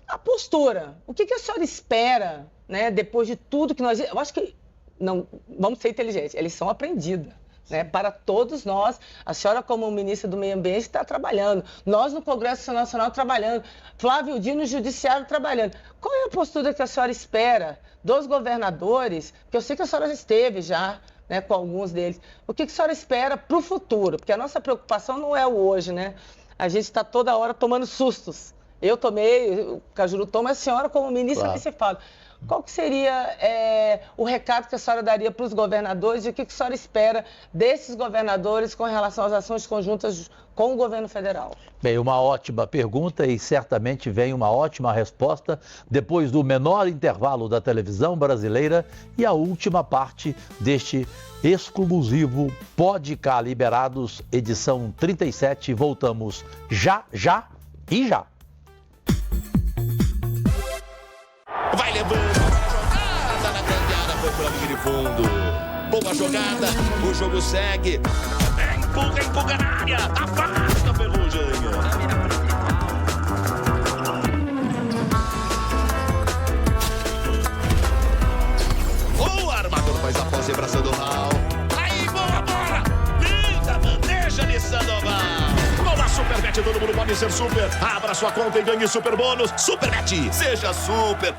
A postura, o que a senhora espera, né, depois de tudo que nós... Eu acho que, não, vamos ser inteligentes, eles são aprendidos, né, para todos nós. A senhora, como ministra do Meio Ambiente, está trabalhando. Nós, no Congresso Nacional, trabalhando. Flávio Dino, no Judiciário, trabalhando. Qual é a postura que a senhora espera dos governadores? Porque eu sei que a senhora já esteve já, né, com alguns deles. O que a senhora espera para o futuro? Porque a nossa preocupação não é o hoje, né? A gente está toda hora tomando sustos. Eu tomei, o Cajuru toma, a senhora como ministra nem se fala. Qual que seria o recado que a senhora daria para os governadores e o que a senhora espera desses governadores com relação às ações conjuntas com o governo federal? Bem, uma ótima pergunta e certamente vem uma ótima resposta depois do menor intervalo da televisão brasileira e a última parte deste exclusivo Podcast Liberados, edição 37. Voltamos já. Vai levando a jogada na grande área, foi pela linha de fundo. Boa jogada, o jogo segue. Empurra na área, afasta a Ferrugem. O armador faz a pose abraçando o Raul. Aí, boa bola! Linda bandeja de Sandoval. Superbet, todo mundo pode ser super. Abra sua conta e ganhe super bônus. Superbet, seja super.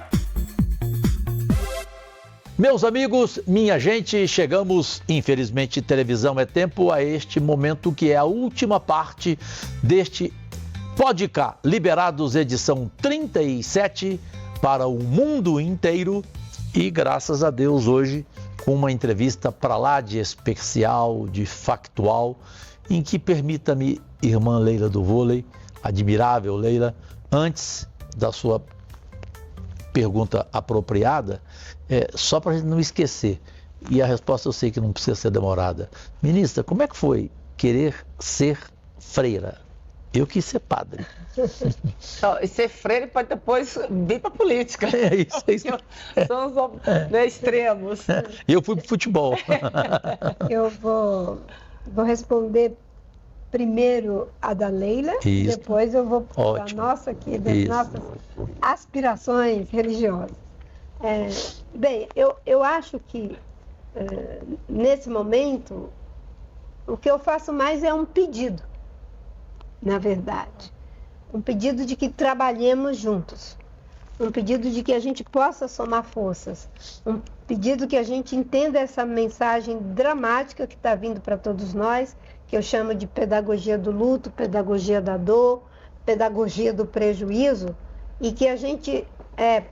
Meus amigos, minha gente, chegamos, infelizmente, televisão é tempo, a este momento que é a última parte deste Podcast Liberados, edição 37, para o mundo inteiro. E graças a Deus hoje, com uma entrevista para lá de especial, de factual, em que permita-me, irmã Leila do Vôlei, admirável Leila, antes da sua pergunta apropriada, só para a gente não esquecer, e a resposta eu sei que não precisa ser demorada. Ministra, como é que foi querer ser freira? Eu quis ser padre. E ser freire pode depois vir para a política. É isso. São os extremos. E eu fui para o futebol. Eu vou responder primeiro a da Leila, Isso. depois eu vou para a Ótimo. nossa aqui, das Isso. nossas aspirações religiosas. Bem, eu acho que nesse momento o que eu faço mais é um pedido, na verdade. Um pedido de que trabalhemos juntos. Um pedido de que a gente possa somar forças. Um pedido que a gente entenda essa mensagem dramática que está vindo para todos nós, que eu chamo de pedagogia do luto, pedagogia da dor, pedagogia do prejuízo, e que a gente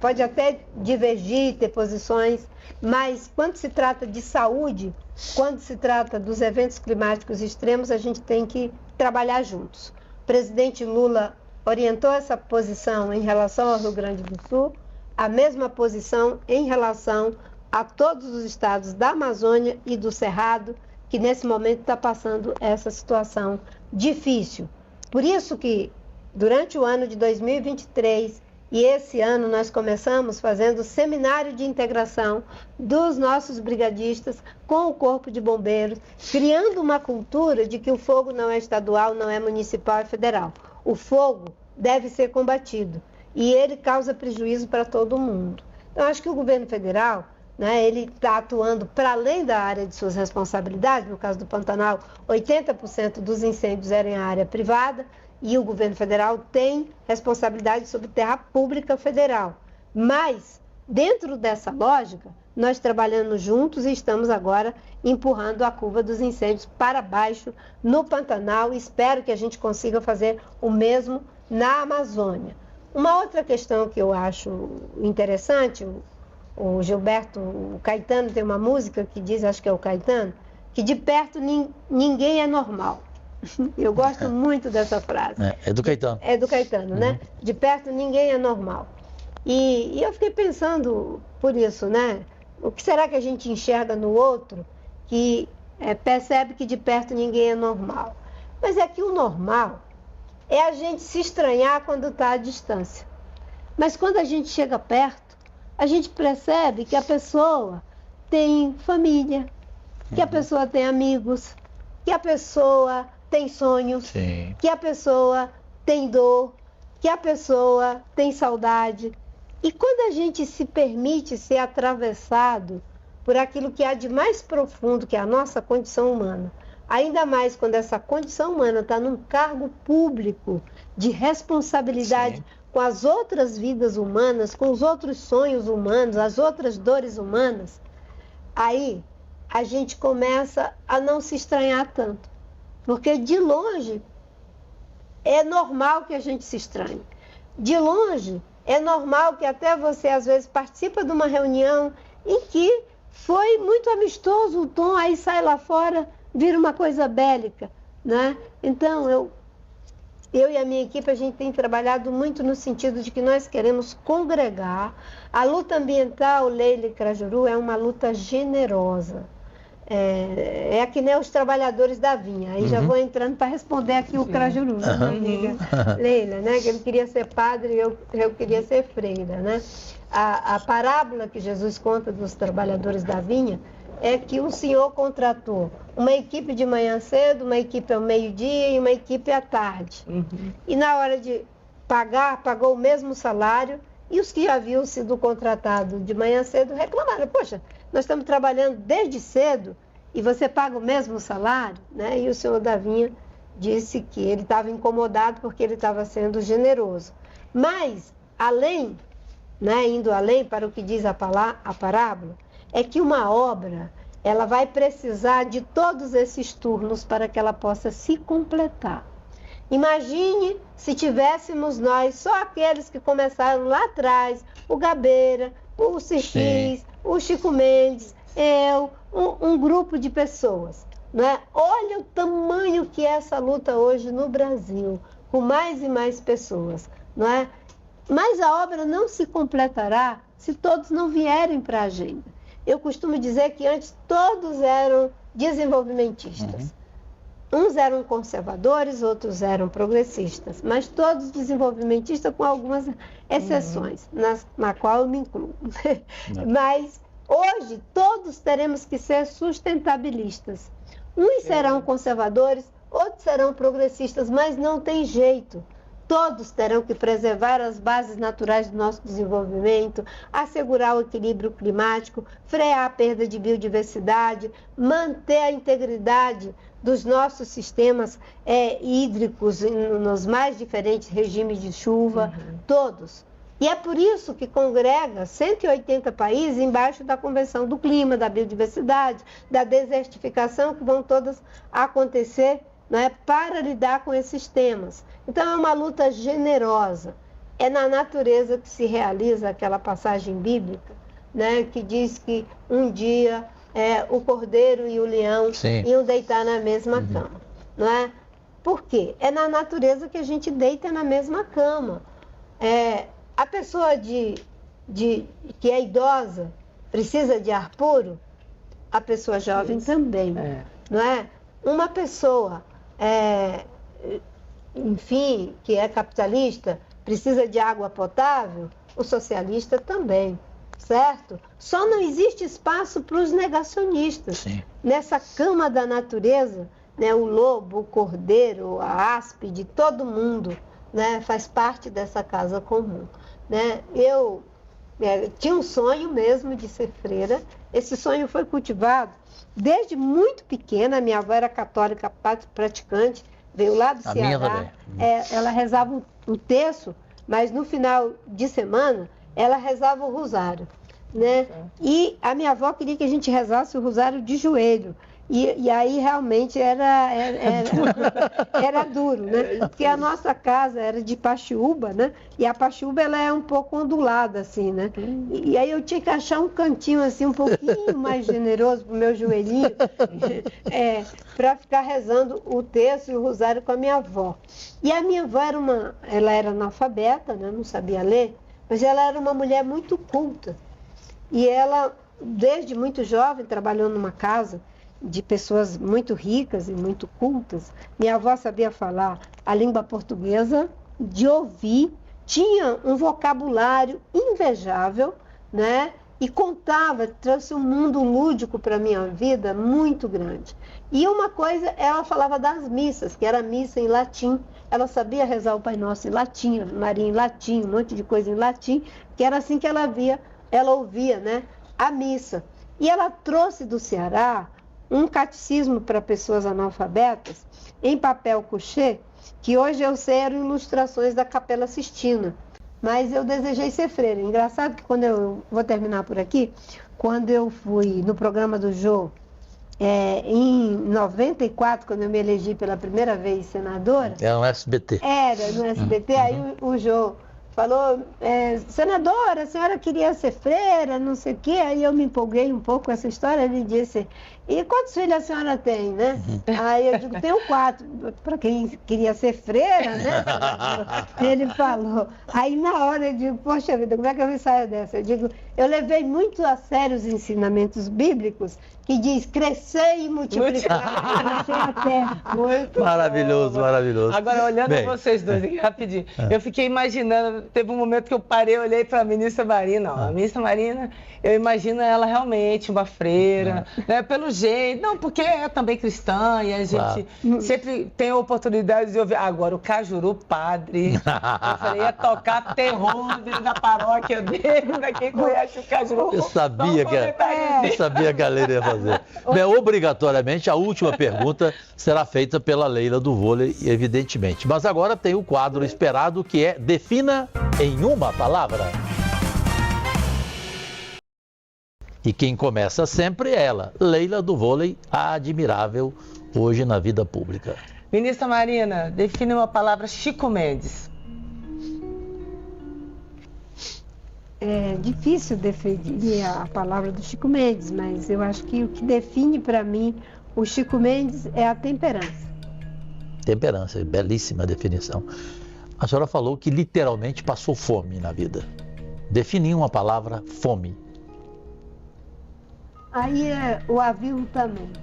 pode até divergir, ter posições, mas quando se trata de saúde, quando se trata dos eventos climáticos extremos, a gente tem que trabalhar juntos. O presidente Lula orientou essa posição em relação ao Rio Grande do Sul, a mesma posição em relação a todos os estados da Amazônia e do Cerrado, que nesse momento está passando essa situação difícil. Por isso que, durante o ano de 2023, e esse ano nós começamos fazendo o seminário de integração dos nossos brigadistas com o Corpo de Bombeiros, criando uma cultura de que o fogo não é estadual, não é municipal, é federal. O fogo deve ser combatido e ele causa prejuízo para todo mundo. Então, acho que o governo federal, ele está atuando para além da área de suas responsabilidades. No caso do Pantanal, 80% dos incêndios eram em área privada e o governo federal tem responsabilidade sobre terra pública federal. Mas, dentro dessa lógica, nós trabalhamos juntos e estamos agora empurrando a curva dos incêndios para baixo no Pantanal. Espero que a gente consiga fazer o mesmo na Amazônia. Uma outra questão que eu acho interessante, o Gilberto, o Caetano tem uma música que diz, acho que é o Caetano, que de perto ninguém é normal. Eu gosto muito dessa frase. É do Caetano. É do Caetano, né? De perto ninguém é normal. E eu fiquei pensando por isso, né? O que será que a gente enxerga no outro que percebe que de perto ninguém é normal? Mas é que o normal é a gente se estranhar quando está à distância. Mas quando a gente chega perto, a gente percebe que a pessoa tem família, que a pessoa tem amigos, que a pessoa tem sonhos, Sim. que a pessoa tem dor, que a pessoa tem saudade. E quando a gente se permite ser atravessado por aquilo que há de mais profundo, que é a nossa condição humana, ainda mais quando essa condição humana está num cargo público de responsabilidade Sim. com as outras vidas humanas, com os outros sonhos humanos, as outras dores humanas, aí a gente começa a não se estranhar tanto. Porque de longe é normal que a gente se estranhe. De longe é normal que até você às vezes participa de uma reunião em que foi muito amistoso o tom, aí sai lá fora, vira uma coisa bélica, né? Então eu e a minha equipe, a gente tem trabalhado muito no sentido de que nós queremos congregar. A luta ambiental, Leila e Crajuru, é uma luta generosa. É que nem os trabalhadores da vinha. Aí já vou entrando para responder aqui o Crajuru, né, minha amiga Leila, né? Que ele queria ser padre e eu queria ser freira, né? A parábola que Jesus conta dos trabalhadores da vinha é que o Senhor contratou uma equipe de manhã cedo, uma equipe ao meio-dia e uma equipe à tarde. E na hora de pagar, pagou o mesmo salário, e os que haviam sido contratados de manhã cedo reclamaram: poxa, nós estamos trabalhando desde cedo e você paga o mesmo salário, né? E o senhor da vinha disse que ele estava incomodado porque ele estava sendo generoso. Mas, além, né, indo além para o que diz a parábola, é que uma obra, ela vai precisar de todos esses turnos para que ela possa se completar. Imagine se tivéssemos nós, só aqueles que começaram lá atrás, o Gabeira, o Cirquis, o Chico Mendes, eu, um grupo de pessoas, né? Olha o tamanho que é essa luta hoje no Brasil, com mais e mais pessoas, não é? Mas a obra não se completará se todos não vierem para a agenda. Eu costumo dizer que antes todos eram desenvolvimentistas. Uns eram conservadores, outros eram progressistas, mas todos desenvolvimentistas com algumas exceções, na qual eu me incluo. Mas hoje todos teremos que ser sustentabilistas. Uns serão conservadores, outros serão progressistas, mas não tem jeito. Todos terão que preservar as bases naturais do nosso desenvolvimento, assegurar o equilíbrio climático, frear a perda de biodiversidade, manter a integridade dos nossos sistemas hídricos nos mais diferentes regimes de chuva, todos. E é por isso que congrega 180 países embaixo da Convenção do Clima, da Biodiversidade, da desertificação, que vão todas acontecer, né, para lidar com esses temas. Então é uma luta generosa. É na natureza que se realiza aquela passagem bíblica, né, que diz que um dia o cordeiro e o leão iam deitar na mesma cama. Não é? Por quê? É na natureza que a gente deita na mesma cama. A pessoa que é idosa precisa de ar puro, a pessoa jovem também. Não é? Uma pessoa enfim, que é capitalista, precisa de água potável, o socialista também, certo? Só não existe espaço para os negacionistas. Sim. Nessa cama da natureza, né, o lobo, o cordeiro, a áspide, todo mundo, né, faz parte dessa casa comum. Né? Eu tinha um sonho mesmo de ser freira. Esse sonho foi cultivado desde muito pequena. Minha avó era católica praticante, veio lá do Ceará. Ela rezava o terço, mas no final de semana ela rezava o rosário, né? E a minha avó queria que a gente rezasse o rosário de joelho. E aí realmente era duro, né? Porque a nossa casa era de paxiúba, né? E a paxiúba, ela é um pouco ondulada, assim, né? E aí eu tinha que achar um cantinho, assim, um pouquinho mais generoso pro meu joelhinho, para ficar rezando o terço e o rosário com a minha avó. E a minha avó ela era analfabeta, né? Não sabia ler, mas ela era uma mulher muito culta. E ela, desde muito jovem, trabalhou numa casa de pessoas muito ricas e muito cultas. Minha avó sabia falar a língua portuguesa, de ouvir, tinha um vocabulário invejável, né? E contava, trouxe um mundo lúdico para a minha vida muito grande. E uma coisa, ela falava das missas, que era missa em latim. Ela sabia rezar o Pai Nosso em latim, a Maria em latim, um monte de coisa em latim, que era assim que ela ouvia, né, a missa. E ela trouxe do Ceará um catecismo para pessoas analfabetas, em papel couché, que hoje eu sei eram ilustrações da Capela Sistina. Mas eu desejei ser freira. Engraçado que quando eu vou terminar por aqui, quando eu fui no programa do Jô, em 94, quando eu me elegi pela primeira vez senadora... Era no SBT. Era no SBT, aí o Jô falou, senadora, a senhora queria ser freira, não sei o quê. Aí eu me empolguei um pouco com essa história. Ele disse, e quantos filhos a senhora tem, né? Aí eu digo, tenho 4. Para quem queria ser freira, né? Ele falou. Aí na hora eu digo, poxa vida, como é que eu me saio dessa? Eu digo, eu levei muito a sério os ensinamentos bíblicos, que diz, crescer e multiplicar a terra. Maravilhoso, maravilhoso. Agora, olhando vocês dois, rapidinho, eu fiquei imaginando, teve um momento que eu parei, olhei para a ministra Marina. A ministra Marina, eu imagino ela realmente uma freira, né, pelo jeito, não, porque é também cristã e a gente sempre tem a oportunidade de ouvir. Agora, o Cajuru Padre, eu falei, ia tocar terror dentro da paróquia dele, pra quem conhece o Cajuru. Eu sabia que a galera ia fazer. Bem, obrigatoriamente, a última pergunta será feita pela Leila do vôlei, evidentemente. Mas agora tem o quadro esperado, que é Defina em uma palavra. E quem começa sempre é ela, Leila do vôlei, a admirável hoje na vida pública. Ministra Marina, define uma palavra Chico Mendes. É difícil definir a palavra do Chico Mendes, mas eu acho que o que define para mim o Chico Mendes é a temperança. Temperança, belíssima definição. A senhora falou que literalmente passou fome na vida. Define uma palavra, fome. Aí é o aviltamento.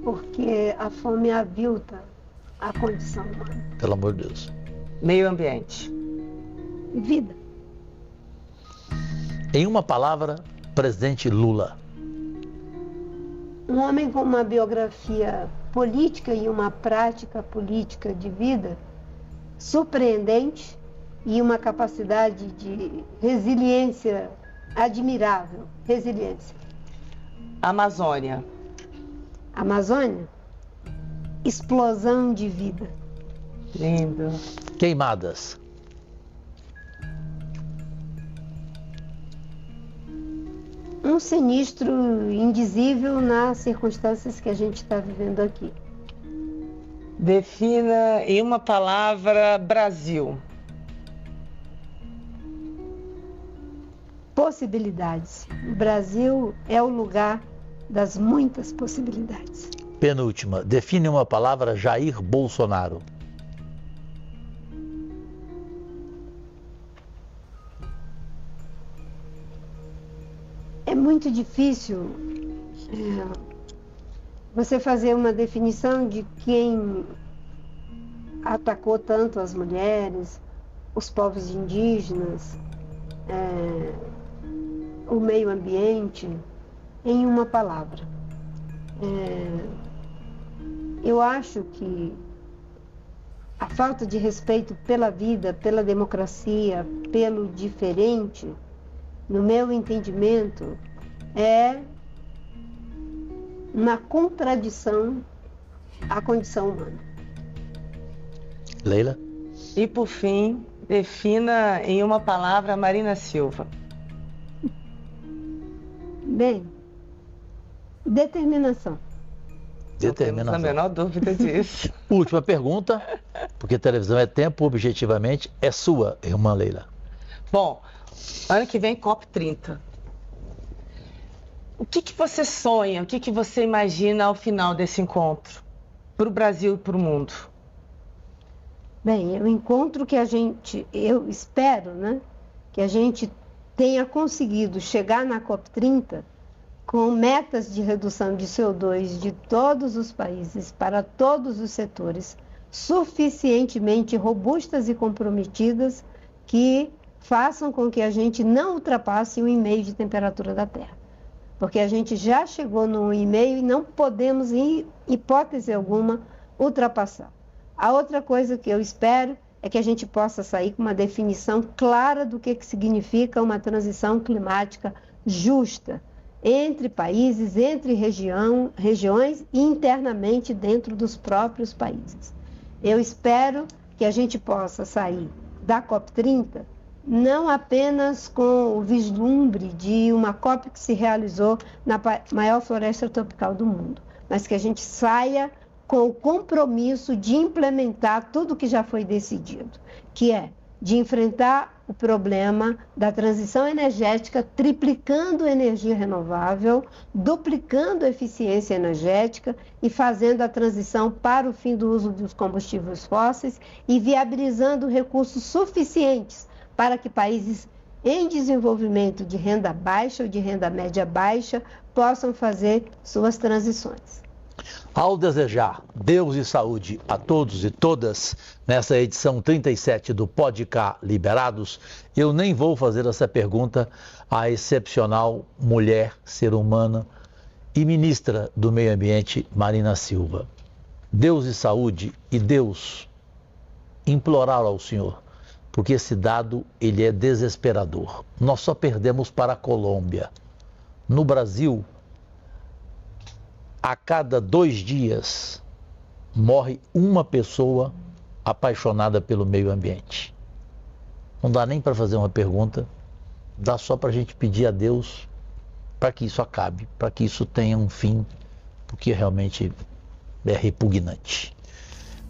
porque a fome avilta a condição humana. Pelo amor de Deus. Meio ambiente. Vida. Em uma palavra, presidente Lula. Um homem com uma biografia política e uma prática política de vida surpreendente e uma capacidade de resiliência admirável. Resiliência. Amazônia. Amazônia, explosão de vida. Lindo. Queimadas. Um sinistro indizível nas circunstâncias que a gente está vivendo aqui. Defina em uma palavra Brasil. Possibilidades. O Brasil é o lugar das muitas possibilidades. Penúltima, define uma palavra Jair Bolsonaro. É muito difícil você fazer uma definição de quem atacou tanto as mulheres, os povos indígenas, o meio ambiente, em uma palavra. Eu acho que a falta de respeito pela vida, pela democracia, pelo diferente, no meu entendimento, é uma contradição à condição humana. Leila? E por fim, defina em uma palavra Marina Silva. Bem, determinação. Não temos a menor dúvida disso. Última pergunta, porque televisão é tempo, objetivamente, é sua, irmã Leila. Bom, ano que vem, COP30. O que você sonha, o que você imagina ao final desse encontro? Para o Brasil e para o mundo? Bem, é um encontro que eu espero, né, que a gente tenha conseguido chegar na COP30 com metas de redução de CO2 de todos os países, para todos os setores, suficientemente robustas e comprometidas, que façam com que a gente não ultrapasse o 1,5 de temperatura da Terra. Porque a gente já chegou no 1,5 e não podemos, em hipótese alguma, ultrapassar. A outra coisa que eu espero é que a gente possa sair com uma definição clara do que significa uma transição climática justa entre países, entre regiões e internamente dentro dos próprios países. Eu espero que a gente possa sair da COP30 não apenas com o vislumbre de uma COP que se realizou na maior floresta tropical do mundo, mas que a gente saia com o compromisso de implementar tudo que já foi decidido, que é de enfrentar o problema da transição energética, triplicando energia renovável, duplicando a eficiência energética e fazendo a transição para o fim do uso dos combustíveis fósseis e viabilizando recursos suficientes para que países em desenvolvimento de renda baixa ou de renda média baixa possam fazer suas transições. Ao desejar Deus e saúde a todos e todas, nessa edição 37 do Podcast Liberados, eu nem vou fazer essa pergunta à excepcional mulher, ser humana e ministra do Meio Ambiente, Marina Silva. Deus e saúde e Deus implorar ao Senhor, porque esse dado ele é desesperador. Nós só perdemos para a Colômbia. No Brasil, a cada 2 dias morre uma pessoa apaixonada pelo meio ambiente. Não dá nem para fazer uma pergunta, dá só para a gente pedir a Deus para que isso acabe, para que isso tenha um fim, porque realmente é repugnante.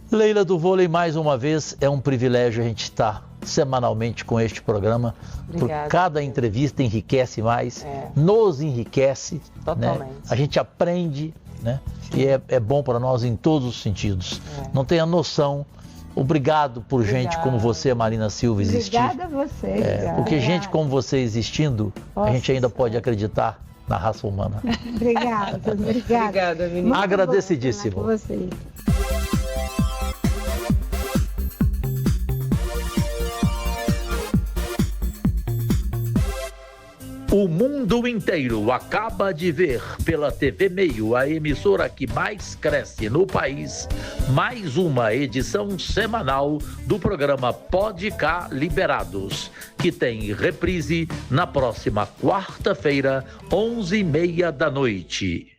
Leila do Vôlei, mais uma vez, é um privilégio a gente estar semanalmente com este programa. Obrigada. Por cada entrevista enriquece mais, nos enriquece. Totalmente. Né? A gente aprende, né? E é bom para nós em todos os sentidos. Não tenha noção. Obrigado por gente como você, Marina Silva, existir. Obrigada a você. Porque gente como você existindo, a gente ainda pode acreditar na raça humana. Obrigada. Obrigada, menina. Agradecidíssimo. Com vocês. O mundo inteiro acaba de ver pela TV Meio, a emissora que mais cresce no país, mais uma edição semanal do programa Pode Cá Liberados, que tem reprise na próxima quarta-feira, 11h30 da noite.